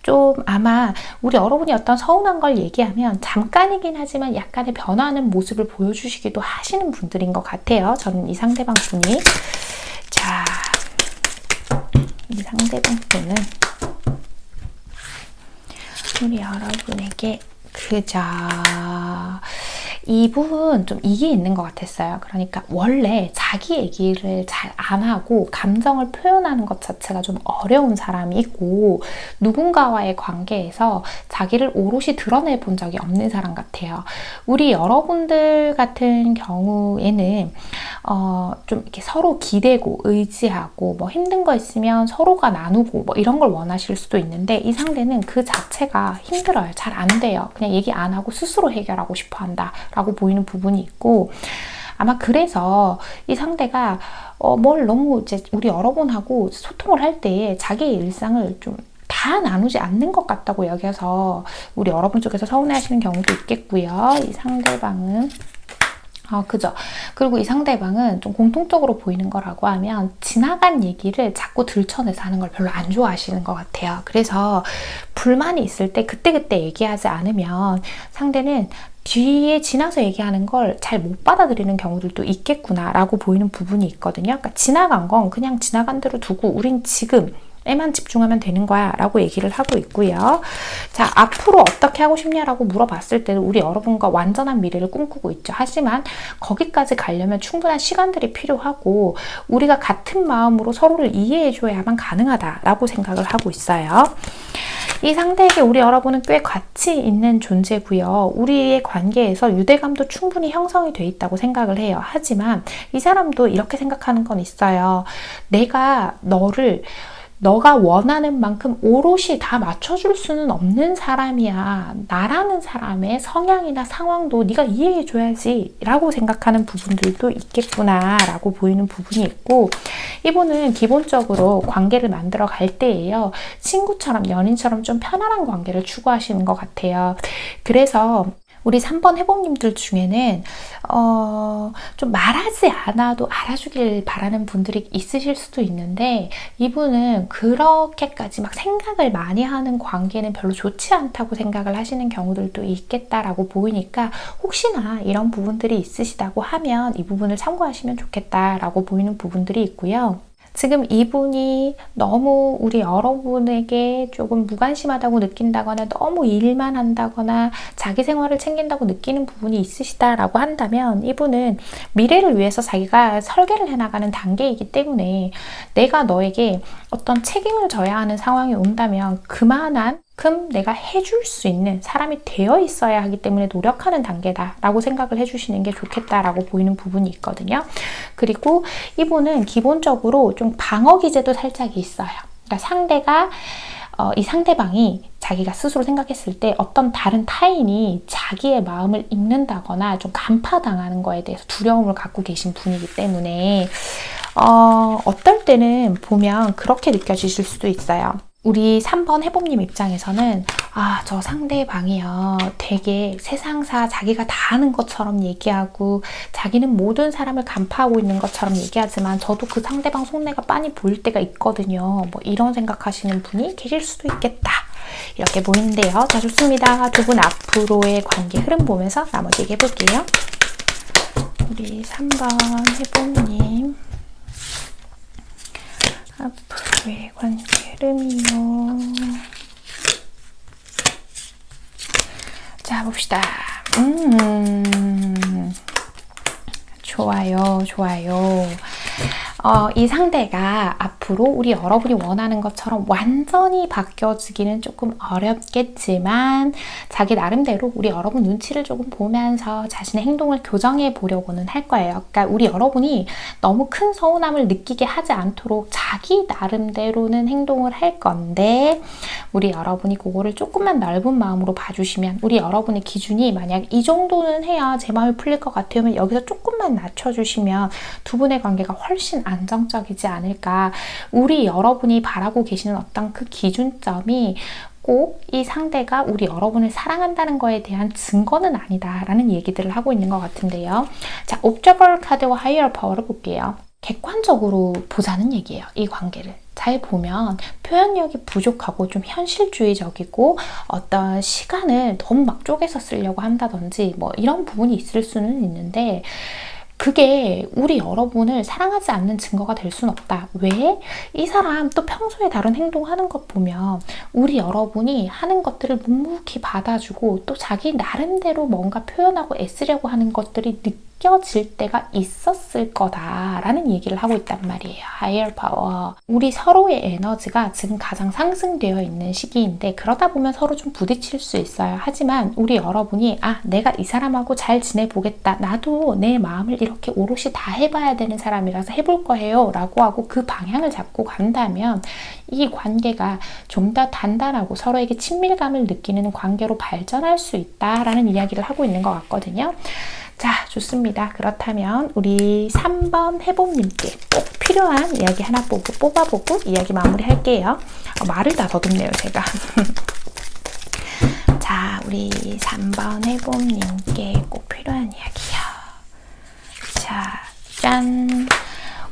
S1: 좀 아마 우리 여러분이 어떤 서운한 걸 얘기하면 잠깐이긴 하지만 약간의 변화하는 모습을 보여주시기도 하시는 분들인 것 같아요. 저는 이 상대방 분이. 자, 이 상대방 분은 우리 여러분에게 그저 이분 좀 이게 있는 것 같았어요. 그러니까 원래 자기 얘기를 잘 안 하고 감정을 표현하는 것 자체가 좀 어려운 사람이고 누군가와의 관계에서 자기를 오롯이 드러내 본 적이 없는 사람 같아요. 우리 여러분들 같은 경우에는 좀 이렇게 서로 기대고 의지하고 뭐 힘든 거 있으면 서로가 나누고 뭐 이런 걸 원하실 수도 있는데 이 상대는 그 자체가 힘들어요. 잘 안 돼요. 그냥 얘기 안 하고 스스로 해결하고 싶어 한다 라고 보이는 부분이 있고 아마 그래서 이 상대가 뭘 너무 이제 우리 여러분하고 소통을 할 때 자기의 일상을 좀 다 나누지 않는 것 같다고 여겨서 우리 여러분 쪽에서 서운해 하시는 경우도 있겠고요. 이 상대방은 그죠. 그리고 이 상대방은 좀 공통적으로 보이는 거라고 하면 지나간 얘기를 자꾸 들춰내서 하는 걸 별로 안 좋아하시는 것 같아요. 그래서 불만이 있을 때 그때그때 얘기하지 않으면 상대는 뒤에 지나서 얘기하는 걸 잘 못 받아들이는 경우들도 있겠구나라고 보이는 부분이 있거든요. 그러니까 지나간 건 그냥 지나간 대로 두고 우린 지금 에만 집중하면 되는 거야 라고 얘기를 하고 있고요. 자, 앞으로 어떻게 하고 싶냐라고 물어봤을 때는 우리 여러분과 완전한 미래를 꿈꾸고 있죠. 하지만 거기까지 가려면 충분한 시간들이 필요하고 우리가 같은 마음으로 서로를 이해해줘야만 가능하다라고 생각을 하고 있어요. 이 상대에게 우리 여러분은 꽤 가치 있는 존재고요. 우리의 관계에서 유대감도 충분히 형성이 돼 있다고 생각을 해요. 하지만 이 사람도 이렇게 생각하는 건 있어요. 내가 너가 원하는 만큼 오롯이 다 맞춰줄 수는 없는 사람이야. 나라는 사람의 성향이나 상황도 네가 이해해줘야지 라고 생각하는 부분들도 있겠구나 라고 보이는 부분이 있고 이분은 기본적으로 관계를 만들어 갈 때에요. 친구처럼 연인처럼 좀 편안한 관계를 추구하시는 것 같아요. 그래서 우리 3번 해봄님들 중에는 좀 말하지 않아도 알아주길 바라는 분들이 있으실 수도 있는데 이분은 그렇게까지 막 생각을 많이 하는 관계는 별로 좋지 않다고 생각을 하시는 경우들도 있겠다라고 보이니까 혹시나 이런 부분들이 있으시다고 하면 이 부분을 참고하시면 좋겠다라고 보이는 부분들이 있고요. 지금 이분이 너무 우리 여러분에게 조금 무관심하다고 느낀다거나 너무 일만 한다거나 자기 생활을 챙긴다고 느끼는 부분이 있으시다라고 한다면 이분은 미래를 위해서 자기가 설계를 해나가는 단계이기 때문에 내가 너에게 어떤 책임을 져야 하는 상황이 온다면 그만큼 내가 해줄 수 있는 사람이 되어 있어야 하기 때문에 노력하는 단계다라고 생각을 해주시는 게 좋겠다라고 보이는 부분이 있거든요. 그리고 이분은 기본적으로 좀 방어 기제도 살짝 있어요. 그러니까 이 상대방이 자기가 스스로 생각했을 때 어떤 다른 타인이 자기의 마음을 읽는다거나 좀 간파당하는 거에 대해서 두려움을 갖고 계신 분이기 때문에 어떨 때는 보면 그렇게 느껴지실 수도 있어요. 우리 3번 해봄님 입장에서는 저 상대방이요 되게 세상사 자기가 다 아는 것처럼 얘기하고 자기는 모든 사람을 간파하고 있는 것처럼 얘기하지만 저도 그 상대방 속내가 빤히 보일 때가 있거든요. 뭐 이런 생각하시는 분이 계실 수도 있겠다. 이렇게 보이는데요. 자, 좋습니다. 두 분 앞으로의 관계 흐름 보면서 나머지 얘기해 볼게요. 우리 3번 해봄님 앞으로의 관계 흐름이요. 자, 봅시다. 좋아요. 이 상대가 앞으로 우리 여러분이 원하는 것처럼 완전히 바뀌어지기는 조금 어렵겠지만 자기 나름대로 우리 여러분 눈치를 조금 보면서 자신의 행동을 교정해 보려고는 할 거예요. 그러니까 우리 여러분이 너무 큰 서운함을 느끼게 하지 않도록 자기 나름대로는 행동을 할 건데 우리 여러분이 그거를 조금만 넓은 마음으로 봐주시면 우리 여러분의 기준이 만약 이 정도는 해야 제 마음이 풀릴 것 같으면 여기서 조금만 낮춰주시면 두 분의 관계가 훨씬 안정적이지 않을까. 우리 여러분이 바라고 계시는 어떤 그 기준점이 꼭 이 상대가 우리 여러분을 사랑한다는 거에 대한 증거는 아니다라는 얘기들을 하고 있는 것 같은데요. 자, 옵저버 카드와 하이어 파워를 볼게요. 객관적으로 보자는 얘기예요. 이 관계를. 잘 보면 표현력이 부족하고 좀 현실주의적이고 어떤 시간을 너무 막 쪼개서 쓰려고 한다든지 뭐 이런 부분이 있을 수는 있는데 그게 우리 여러분을 사랑하지 않는 증거가 될 수는 없다. 왜? 이 사람 또 평소에 다른 행동하는 것 보면 우리 여러분이 하는 것들을 묵묵히 받아주고 또 자기 나름대로 뭔가 표현하고 애쓰려고 하는 것들이 느껴질 때가 있었을 거다라는 얘기를 하고 있단 말이에요. Higher Power. 우리 서로의 에너지가 지금 가장 상승되어 있는 시기인데 그러다 보면 서로 좀 부딪힐 수 있어요. 하지만 우리 여러분이 내가 이 사람하고 잘 지내보겠다. 나도 내 마음을 이렇게 오롯이 다 해봐야 되는 사람이라서 해볼 거예요 라고 하고 그 방향을 잡고 간다면 이 관계가 좀 더 단단하고 서로에게 친밀감을 느끼는 관계로 발전할 수 있다라는 이야기를 하고 있는 것 같거든요. 자, 좋습니다. 그렇다면 우리 3번 해봄님께 꼭 필요한 이야기 하나 뽑아보고 이야기 마무리할게요. 말을 다 더듬네요, 제가. 자, 우리 3번 해봄님께 꼭 필요한 이야기요. 자, 짠!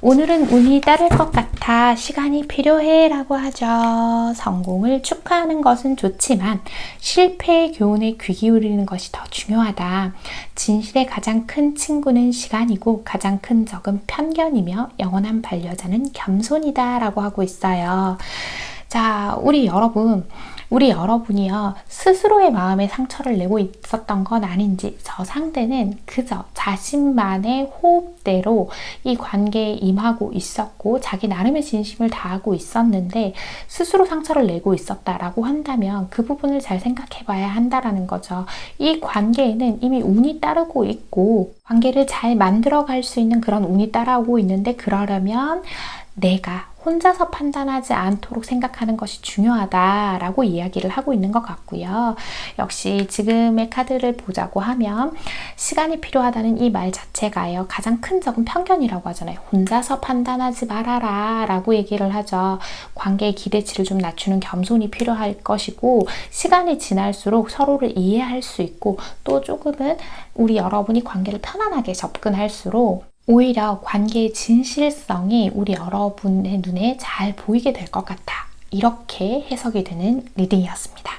S1: 오늘은 운이 따를 것 같아 시간이 필요해 라고 하죠. 성공을 축하하는 것은 좋지만 실패의 교훈에 귀 기울이는 것이 더 중요하다. 진실의 가장 큰 친구는 시간이고 가장 큰 적은 편견이며 영원한 반려자는 겸손이다 라고 하고 있어요. 자, 우리 여러분이요 스스로의 마음에 상처를 내고 있었던 건 아닌지 저 상대는 그저 자신만의 호흡대로 이 관계에 임하고 있었고 자기 나름의 진심을 다하고 있었는데 스스로 상처를 내고 있었다라고 한다면 그 부분을 잘 생각해 봐야 한다라는 거죠. 이 관계에는 이미 운이 따르고 있고 관계를 잘 만들어갈 수 있는 그런 운이 따라오고 있는데 그러려면 내가 혼자서 판단하지 않도록 생각하는 것이 중요하다라고 이야기를 하고 있는 것 같고요. 역시 지금의 카드를 보자고 하면 시간이 필요하다는 이 말 자체가요. 가장 큰 적은 편견이라고 하잖아요. 혼자서 판단하지 말아라 라고 얘기를 하죠. 관계의 기대치를 좀 낮추는 겸손이 필요할 것이고 시간이 지날수록 서로를 이해할 수 있고 또 조금은 우리 여러분이 관계를 편안하게 접근할수록 오히려 관계의 진실성이 우리 여러분의 눈에 잘 보이게 될 것 같아. 이렇게 해석이 되는 리딩이었습니다.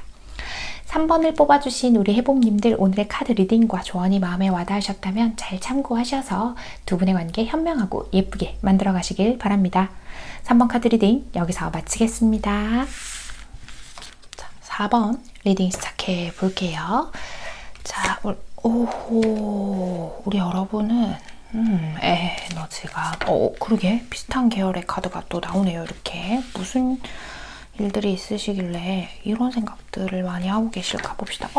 S1: 3번을 뽑아주신 우리 해봄님들 오늘의 카드 리딩과 조언이 마음에 와닿으셨다면 잘 참고하셔서 두 분의 관계 현명하고 예쁘게 만들어 가시길 바랍니다. 3번 카드 리딩 여기서 마치겠습니다. 자, 4번 리딩 시작해 볼게요. 자, 우리 여러분은 에너지가 그러게 비슷한 계열의 카드가 또 나오네요. 이렇게 무슨 일들이 있으시길래 이런 생각들을 많이 하고 계실까 봅시다.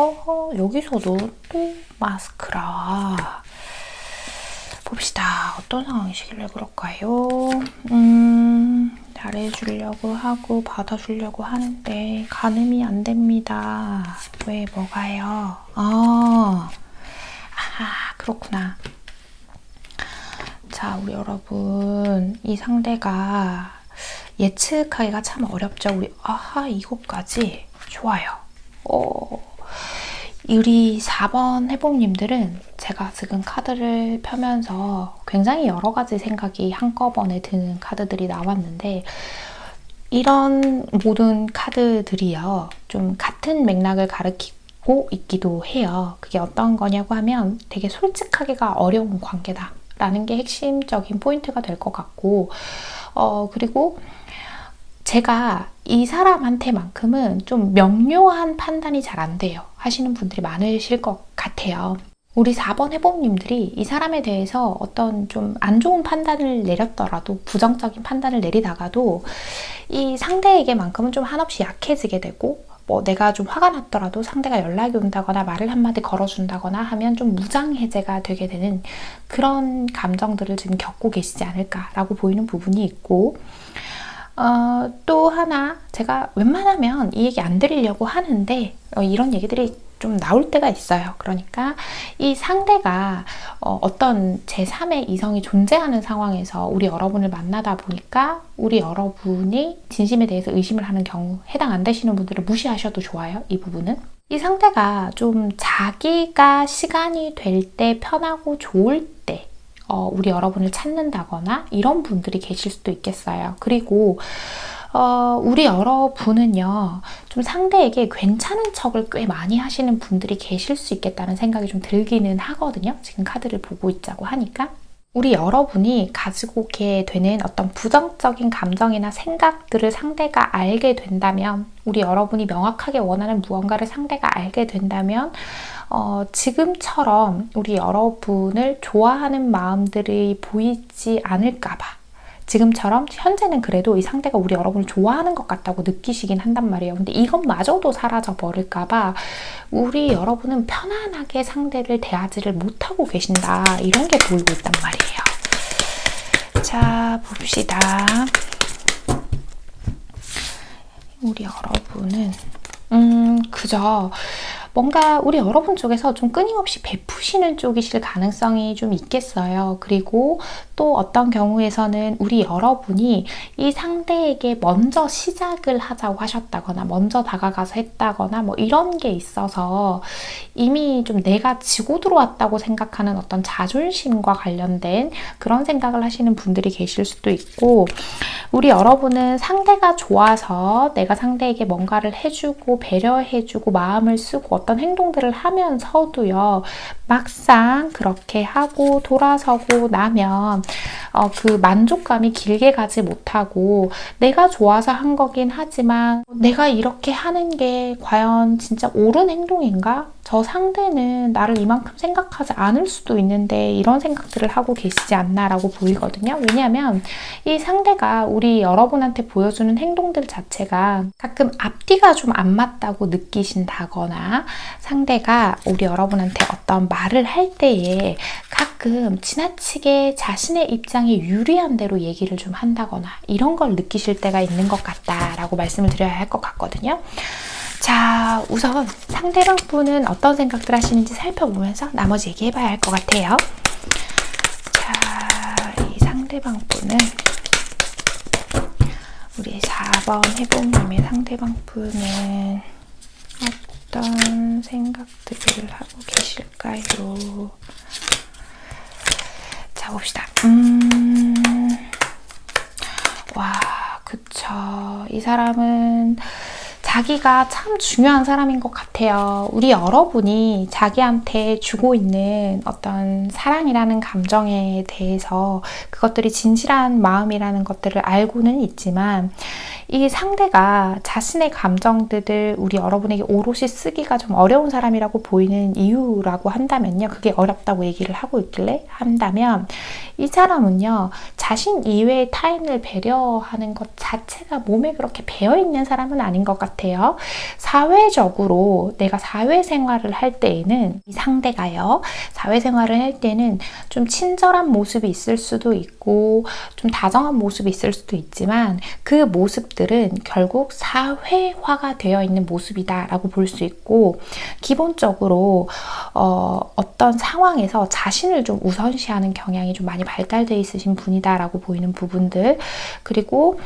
S1: 여기서도 또 마스크라 봅시다. 어떤 상황이시길래 그럴까요? 잘해주려고 하고 받아주려고 하는데 가늠이 안 됩니다. 왜 뭐가요? 그렇구나. 자, 우리 여러분 이 상대가 예측하기가 참 어렵죠. 이것까지 좋아요. 우리 4번 해봄님들은 제가 지금 카드를 펴면서 굉장히 여러 가지 생각이 한꺼번에 드는 카드들이 나왔는데 이런 모든 카드들이요 좀 같은 맥락을 가리키고 있기도 해요. 그게 어떤 거냐고 하면 되게 솔직하기가 어려운 관계다 라는 게 핵심적인 포인트가 될 것 같고 그리고 제가 이 사람한테만큼은 좀 명료한 판단이 잘 안 돼요 하시는 분들이 많으실 것 같아요. 우리 4번 해봄님들이 이 사람에 대해서 어떤 좀 안 좋은 판단을 내렸더라도, 부정적인 판단을 내리다가도 이 상대에게만큼은 좀 한없이 약해지게 되고, 뭐 내가 좀 화가 났더라도 상대가 연락이 온다거나 말을 한마디 걸어준다거나 하면 좀 무장해제가 되게 되는 그런 감정들을 지금 겪고 계시지 않을까라고 보이는 부분이 있고, 또 하나 제가 웬만하면 이 얘기 안 드리려고 하는데 이런 얘기들이 좀 나올 때가 있어요. 그러니까 이 상대가 어떤 제3의 이성이 존재하는 상황에서 우리 여러분을 만나다 보니까 우리 여러분이 진심에 대해서 의심을 하는 경우, 해당 안 되시는 분들은 무시하셔도 좋아요. 이 부분은. 이 상대가 좀 자기가 시간이 될 때, 편하고 좋을 때 우리 여러분을 찾는다거나 이런 분들이 계실 수도 있겠어요. 그리고 우리 여러분은요, 좀 상대에게 괜찮은 척을 꽤 많이 하시는 분들이 계실 수 있겠다는 생각이 좀 들기는 하거든요. 지금 카드를 보고 있자고 하니까. 우리 여러분이 가지고 오게 되는 어떤 부정적인 감정이나 생각들을 상대가 알게 된다면, 우리 여러분이 명확하게 원하는 무언가를 상대가 알게 된다면, 지금처럼 우리 여러분을 좋아하는 마음들이 보이지 않을까봐, 지금처럼 현재는 그래도 이 상대가 우리 여러분을 좋아하는 것 같다고 느끼시긴 한단 말이에요. 근데 이것마저도 사라져 버릴까봐 우리 여러분은 편안하게 상대를 대하지를 못하고 계신다, 이런 게 보이고 있단 말이에요. 자, 봅시다. 우리 여러분은 그저 뭔가 우리 여러분 쪽에서 좀 끊임없이 베푸시는 쪽이실 가능성이 좀 있겠어요. 그리고 또 어떤 경우에서는 우리 여러분이 이 상대에게 먼저 시작을 하자고 하셨다거나 먼저 다가가서 했다거나 뭐 이런 게 있어서 이미 좀 내가 지고 들어왔다고 생각하는 어떤 자존심과 관련된 그런 생각을 하시는 분들이 계실 수도 있고, 우리 여러분은 상대가 좋아서 내가 상대에게 뭔가를 해주고 배려해주고 마음을 쓰고 어떤 행동들을 하면서도요, 막상 그렇게 하고 돌아서고 나면 그 만족감이 길게 가지 못하고, 내가 좋아서 한 거긴 하지만 내가 이렇게 하는 게 과연 진짜 옳은 행동인가? 저 상대는 나를 이만큼 생각하지 않을 수도 있는데 이런 생각들을 하고 계시지 않나라고 보이거든요. 왜냐하면 이 상대가 우리 여러분한테 보여주는 행동들 자체가 가끔 앞뒤가 좀 안 맞다고 느끼신다거나, 상대가 우리 여러분한테 어떤 말을 할 때에 가끔 지나치게 자신의 입장에 유리한 대로 얘기를 좀 한다거나 이런 걸 느끼실 때가 있는 것 같다라고 말씀을 드려야 할 것 같거든요. 자, 우선 상대방 분은 어떤 생각들 하시는지 살펴보면서 나머지 얘기해봐야 할 것 같아요. 자, 이 상대방 분은, 우리 4번 해봄님의 상대방 분은 어떤 생각들을 하고 계실까요? 자, 봅시다. 와, 그쵸. 이 사람은 자기가 참 중요한 사람인 것 같아요. 우리 여러분이 자기한테 주고 있는 어떤 사랑이라는 감정에 대해서 그것들이 진실한 마음이라는 것들을 알고는 있지만, 이 상대가 자신의 감정들을 우리 여러분에게 오롯이 쓰기가 좀 어려운 사람이라고 보이는 이유라고 한다면요, 그게 어렵다고 얘기를 하고 있길래 한다면, 이 사람은요, 자신 이외의 타인을 배려하는 것 자체가 몸에 그렇게 배어있는 사람은 아닌 것 같아요. 사회적으로 내가 사회생활을 할 때에는, 이 상대가요, 사회생활을 할 때는 좀 친절한 모습이 있을 수도 있고 좀 다정한 모습이 있을 수도 있지만, 그 모습들은 결국 사회화가 되어 있는 모습이다 라고 볼 수 있고, 기본적으로 어떤 상황에서 자신을 좀 우선시하는 경향이 좀 많이 발달되어 있으신 분이다 라고 보이는 부분들, 그리고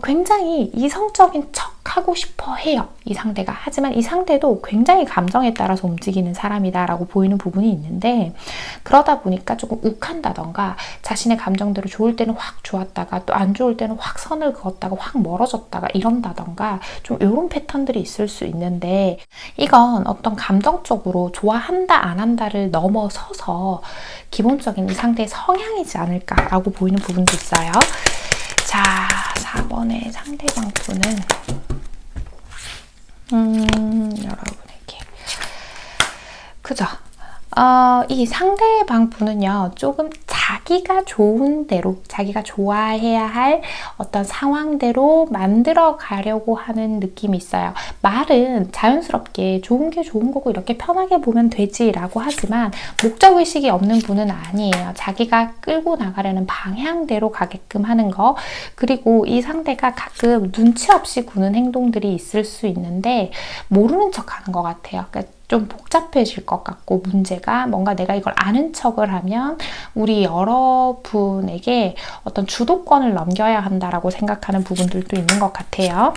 S1: 굉장히 이성적인 척 하고 싶어 해요, 이 상대가. 하지만 이 상대도 굉장히 감정에 따라서 움직이는 사람이다 라고 보이는 부분이 있는데, 그러다 보니까 조금 욱한다던가, 자신의 감정대로 좋을 때는 확 좋았다가 또 안 좋을 때는 확 선을 그었다가 확 멀어졌다가 이런다던가, 좀 이런 패턴들이 있을 수 있는데, 이건 어떤 감정적으로 좋아한다 안 한다를 넘어서서 기본적인 이 상대의 성향이지 않을까 라고 보이는 부분도 있어요. 자, 4번의 상대방 분은 여러분에게 그죠? 이 상대방 분은요, 조금 자기가 좋은 대로, 자기가 좋아해야 할 어떤 상황대로 만들어 가려고 하는 느낌이 있어요. 말은 자연스럽게 좋은 게 좋은 거고 이렇게 편하게 보면 되지라고 하지만 목적의식이 없는 분은 아니에요. 자기가 끌고 나가려는 방향대로 가게끔 하는 거. 그리고 이 상대가 가끔 눈치 없이 구는 행동들이 있을 수 있는데 모르는 척 하는 것 같아요. 그러니까 좀 복잡해질 것 같고 문제가 뭔가 내가 이걸 아는 척을 하면 우리 여러분에게 어떤 주도권을 넘겨야 한다라고 생각하는 부분들도 있는 것 같아요.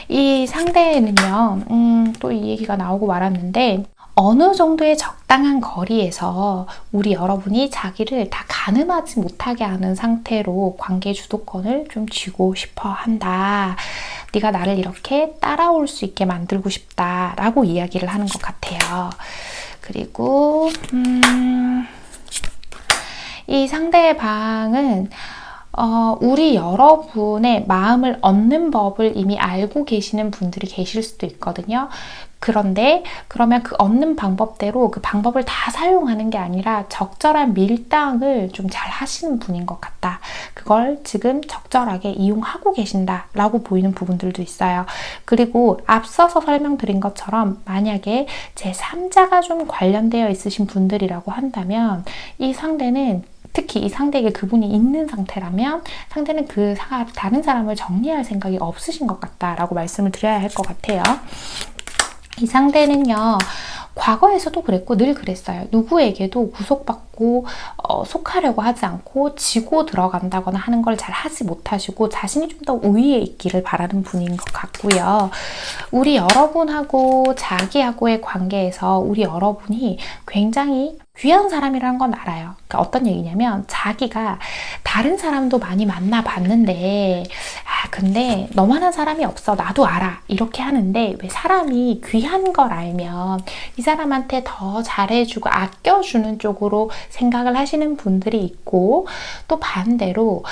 S1: 이 상대는요, 또 이 얘기가 나오고 말았는데 어느 정도의 적당한 거리에서 우리 여러분이 자기를 다 가늠하지 못하게 하는 상태로 관계 주도권을 좀 쥐고 싶어 한다. 네가 나를 이렇게 따라올 수 있게 만들고 싶다라고 이야기를 하는 것 같아요. 그리고 이 상대방은 우리 여러분의 마음을 얻는 법을 이미 알고 계시는 분들이 계실 수도 있거든요. 그런데 그러면 그 얻는 방법대로 그 방법을 다 사용하는 게 아니라 적절한 밀당을 좀 잘 하시는 분인 것 같다. 그걸 지금 적절하게 이용하고 계신다라고 보이는 부분들도 있어요. 그리고 앞서서 설명드린 것처럼 만약에 제3자가 좀 관련되어 있으신 분들이라고 한다면 이 상대는 특히 이 상대에게 그분이 있는 상태라면 상대는 다른 사람을 정리할 생각이 없으신 것 같다라고 말씀을 드려야 할 것 같아요. 이 상대는요, 과거에서도 그랬고 늘 그랬어요. 누구에게도 구속받고 속하려고 하지 않고 지고 들어간다거나 하는 걸 잘 하지 못하시고 자신이 좀 더 우위에 있기를 바라는 분인 것 같고요. 우리 여러분하고 자기하고의 관계에서 우리 여러분이 굉장히 귀한 사람이라는 건 알아요. 그러니까 어떤 얘기냐면 자기가 다른 사람도 많이 만나봤는데 근데 너만한 사람이 없어. 나도 알아. 이렇게 하는데 왜 사람이 귀한 걸 알면 이 사람한테 더 잘해주고 아껴주는 쪽으로 생각을 하시는 분들이 있고 또 반대로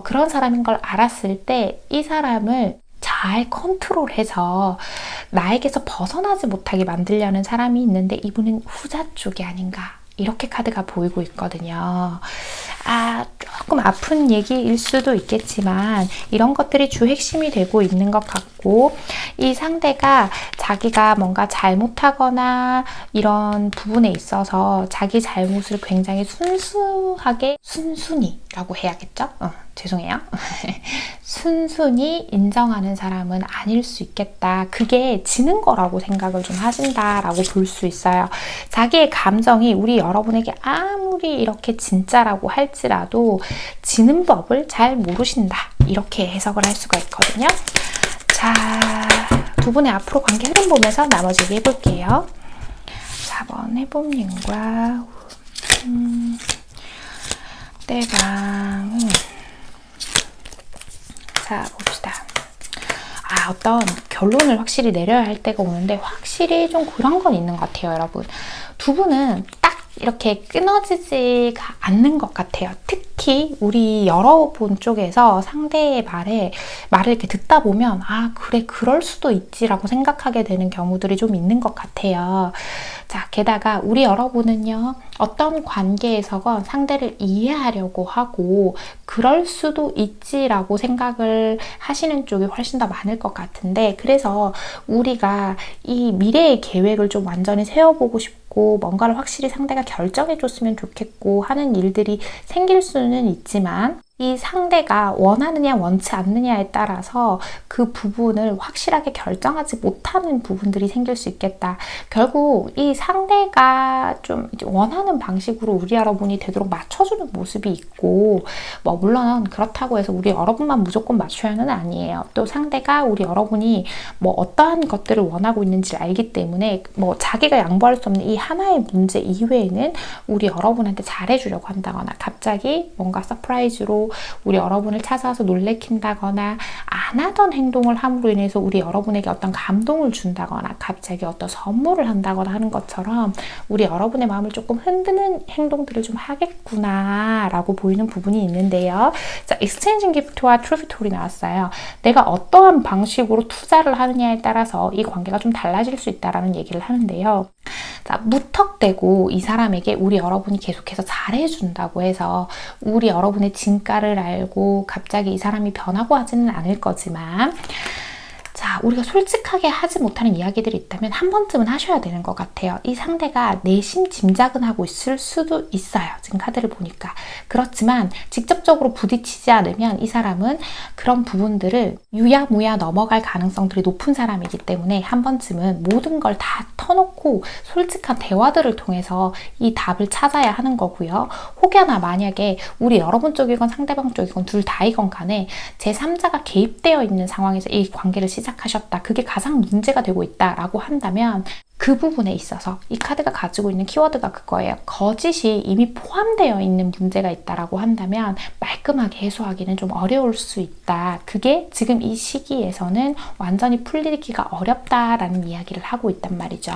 S1: 그런 사람인 걸 알았을 때 이 사람을 잘 컨트롤해서 나에게서 벗어나지 못하게 만들려는 사람이 있는데 이분은 후자 쪽이 아닌가 이렇게 카드가 보이고 있거든요. 조금 아픈 얘기일 수도 있겠지만 이런 것들이 주 핵심이 되고 있는 것 같고 이 상대가 자기가 뭔가 잘못하거나 이런 부분에 있어서 자기 잘못을 굉장히 순순히라고 해야겠죠? 죄송해요. 순순히 인정하는 사람은 아닐 수 있겠다. 그게 지는 거라고 생각을 좀 하신다라고 볼 수 있어요. 자기의 감정이 우리 여러분에게 아무리 이렇게 진짜라고 할지라도 지는 법을 잘 모르신다. 이렇게 해석을 할 수가 있거든요. 자, 두 분의 앞으로 관계 흐름 보면서 나머지 얘기해 볼게요. 4번 해봄님과 때방 자, 봅시다. 어떤 결론을 확실히 내려야 할 때가 오는데 확실히 좀 그런 건 있는 것 같아요, 여러분. 두 분은 딱 이렇게 끊어지지가 않는 것 같아요. 특히 우리 여러분 쪽에서 상대의 말을 이렇게 듣다 보면 그래 그럴 수도 있지라고 생각하게 되는 경우들이 좀 있는 것 같아요. 자, 게다가 우리 여러분은요, 어떤 관계에서건 상대를 이해하려고 하고 그럴 수도 있지라고 생각을 하시는 쪽이 훨씬 더 많을 것 같은데 그래서 우리가 이 미래의 계획을 좀 완전히 세워보고 싶고 뭔가를 확실히 상대가 결정해줬으면 좋겠고 하는 일들이 생길 수는 있지만 이 상대가 원하느냐 원치 않느냐에 따라서 그 부분을 확실하게 결정하지 못하는 부분들이 생길 수 있겠다. 결국 이 상대가 좀 원하는 방식으로 우리 여러분이 되도록 맞춰주는 모습이 있고 물론 그렇다고 해서 우리 여러분만 무조건 맞춰야는 아니에요. 또 상대가 우리 여러분이 어떠한 것들을 원하고 있는지를 알기 때문에 자기가 양보할 수 없는 이 하나의 문제 이외에는 우리 여러분한테 잘해주려고 한다거나 갑자기 뭔가 서프라이즈로 우리 여러분을 찾아서 놀래킨다거나 안 하던 행동을 함으로 인해서 우리 여러분에게 어떤 감동을 준다거나 갑자기 어떤 선물을 한다거나 하는 것처럼 우리 여러분의 마음을 조금 흔드는 행동들을 좀 하겠구나 라고 보이는 부분이 있는데요. 자, Exchanging Gift와 True Victory 나왔어요. 내가 어떠한 방식으로 투자를 하느냐에 따라서 이 관계가 좀 달라질 수 있다라는 얘기를 하는데요. 자, 무턱대고 이 사람에게 우리 여러분이 계속해서 잘해준다고 해서 우리 여러분의 진가를 알고 갑자기 이 사람이 변하고 하지는 않을 거지만, 자, 우리가 솔직하게 하지 못하는 이야기들이 있다면 한 번쯤은 하셔야 되는 것 같아요. 이 상대가 내심 짐작은 하고 있을 수도 있어요. 지금 카드를 보니까. 그렇지만 직접적으로 부딪히지 않으면 이 사람은 그런 부분들을 유야무야 넘어갈 가능성들이 높은 사람이기 때문에 한 번쯤은 모든 걸 다 터놓고 솔직한 대화들을 통해서 이 답을 찾아야 하는 거고요. 혹여나 만약에 우리 여러분 쪽이건 상대방 쪽이건 둘 다이건 간에 제3자가 개입되어 있는 상황에서 이 관계를 시작하셨다. 그게 가장 문제가 되고 있다라고 한다면 그 부분에 있어서 이 카드가 가지고 있는 키워드가 그거예요. 거짓이 이미 포함되어 있는 문제가 있다라고 한다면 말끔하게 해소하기는 좀 어려울 수 있다. 그게 지금 이 시기에서는 완전히 풀리기가 어렵다라는 이야기를 하고 있단 말이죠.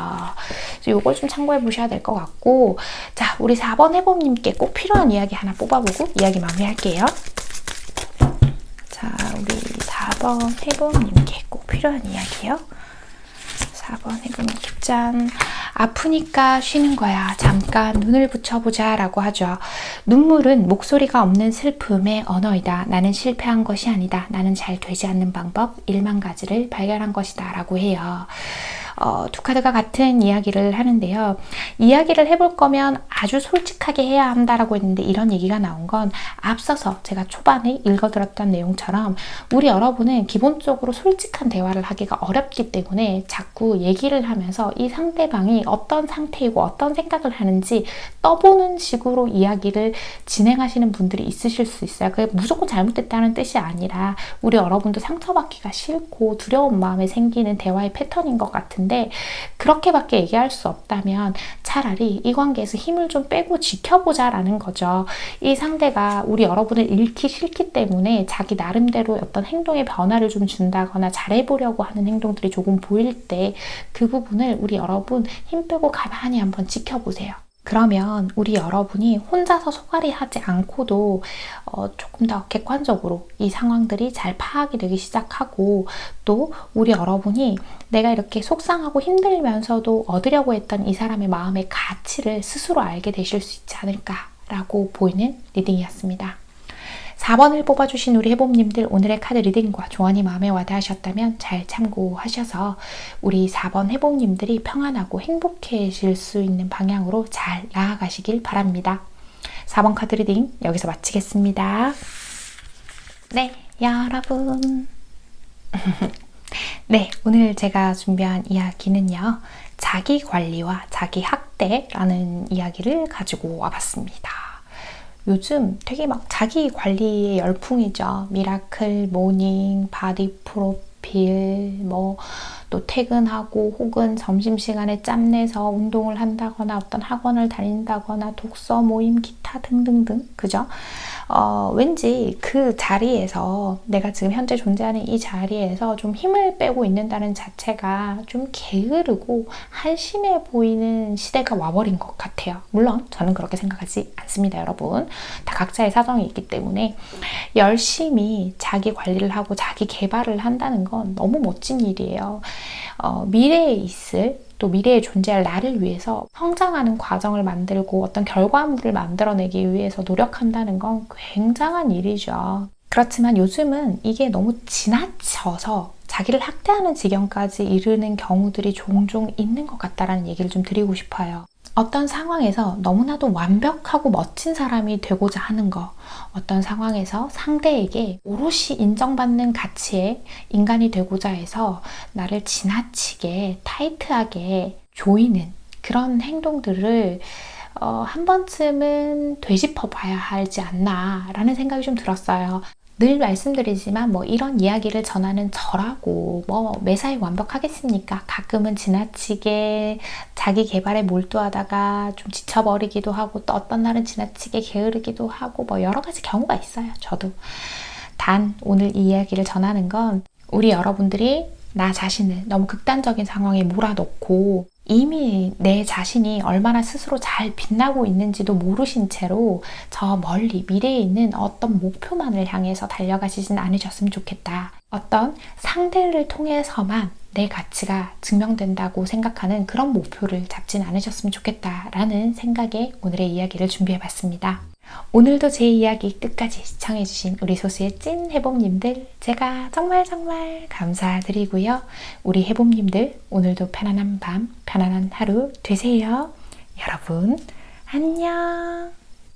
S1: 그래서 이걸 좀 참고해 보셔야 될 것 같고, 자, 우리 4번 해봄님께 꼭 필요한 이야기 하나 뽑아보고 이야기 마무리할게요. 자, 우리 4번 해봄님께 꼭 필요한 이야기요. 4번 해봄님, 짠. 아프니까 쉬는 거야. 잠깐 눈을 붙여보자 라고 하죠. 눈물은 목소리가 없는 슬픔의 언어이다. 나는 실패한 것이 아니다. 나는 잘 되지 않는 방법 1만 가지를 발견한 것이다 라고 해요. 두 카드가 같은 이야기를 하는데요. 이야기를 해볼 거면 아주 솔직하게 해야 한다라고 했는데 이런 얘기가 나온 건 앞서서 제가 초반에 읽어드렸던 내용처럼 우리 여러분은 기본적으로 솔직한 대화를 하기가 어렵기 때문에 자꾸 얘기를 하면서 이 상대방이 어떤 상태이고 어떤 생각을 하는지 떠보는 식으로 이야기를 진행하시는 분들이 있으실 수 있어요. 그게 무조건 잘못됐다는 뜻이 아니라 우리 여러분도 상처받기가 싫고 두려운 마음에 생기는 대화의 패턴인 것 같은데, 그렇게밖에 얘기할 수 없다면 차라리 이 관계에서 힘을 좀 빼고 지켜보자 라는 거죠. 이 상대가 우리 여러분을 잃기 싫기 때문에 자기 나름대로 어떤 행동의 변화를 좀 준다거나 잘해보려고 하는 행동들이 조금 보일 때 그 부분을 우리 여러분 힘 빼고 가만히 한번 지켜보세요. 그러면 우리 여러분이 혼자서 소갈이 하지 않고도 조금 더 객관적으로 이 상황들이 잘 파악이 되기 시작하고, 또 우리 여러분이 내가 이렇게 속상하고 힘들면서도 얻으려고 했던 이 사람의 마음의 가치를 스스로 알게 되실 수 있지 않을까라고 보이는 리딩이었습니다. 4번을 뽑아주신 우리 해봄님들, 오늘의 카드 리딩과 조언이 마음에 와닿으셨다면 잘 참고하셔서 우리 4번 해봄님들이 평안하고 행복해질 수 있는 방향으로 잘 나아가시길 바랍니다. 4번 카드 리딩 여기서 마치겠습니다. 네, 여러분. 네, 오늘 제가 준비한 이야기는요, 자기관리와 자기학대라는 이야기를 가지고 와봤습니다. 요즘 되게 막 자기 관리의 열풍이죠. 미라클 모닝, 바디 프로필, 뭐 또 퇴근하고 혹은 점심시간에 짬내서 운동을 한다거나 어떤 학원을 다닌다거나 독서 모임, 기타 등등등, 그죠? 왠지 그 자리에서, 내가 지금 현재 존재하는 이 자리에서 좀 힘을 빼고 있는다는 자체가 좀 게으르고 한심해 보이는 시대가 와버린 것 같아요. 물론 저는 그렇게 생각하지 않습니다, 여러분. 다 각자의 사정이 있기 때문에 열심히 자기 관리를 하고 자기 개발을 한다는 건 너무 멋진 일이에요. 미래에 있을, 또 미래에 존재할 나를 위해서 성장하는 과정을 만들고 어떤 결과물을 만들어내기 위해서 노력한다는 건 굉장한 일이죠. 그렇지만 요즘은 이게 너무 지나쳐서 자기를 학대하는 지경까지 이르는 경우들이 종종 있는 것 같다라는 얘기를 좀 드리고 싶어요. 어떤 상황에서 너무나도 완벽하고 멋진 사람이 되고자 하는 거, 어떤 상황에서 상대에게 오롯이 인정받는 가치의 인간이 되고자 해서 나를 지나치게 타이트하게 조이는 그런 행동들을 한 번쯤은 되짚어 봐야 하지 않나 라는 생각이 좀 들었어요. 늘 말씀드리지만 뭐 이런 이야기를 전하는 저라고 뭐 매사에 완벽하겠습니까? 가끔은 지나치게 자기 개발에 몰두하다가 좀 지쳐버리기도 하고, 또 어떤 날은 지나치게 게으르기도 하고, 뭐 여러 가지 경우가 있어요. 저도. 단 오늘 이 이야기를 전하는 건 우리 여러분들이 나 자신을 너무 극단적인 상황에 몰아넣고 이미 내 자신이 얼마나 스스로 잘 빛나고 있는지도 모르신 채로 저 멀리 미래에 있는 어떤 목표만을 향해서 달려가시진 않으셨으면 좋겠다. 어떤 상대를 통해서만 내 가치가 증명된다고 생각하는 그런 목표를 잡진 않으셨으면 좋겠다라는 생각에 오늘의 이야기를 준비해봤습니다. 오늘도 제 이야기 끝까지 시청해주신 우리 소수의 찐 해봄님들 제가 정말 감사드리고요. 우리 해봄님들 오늘도 편안한 밤, 편안한 하루 되세요. 여러분 안녕.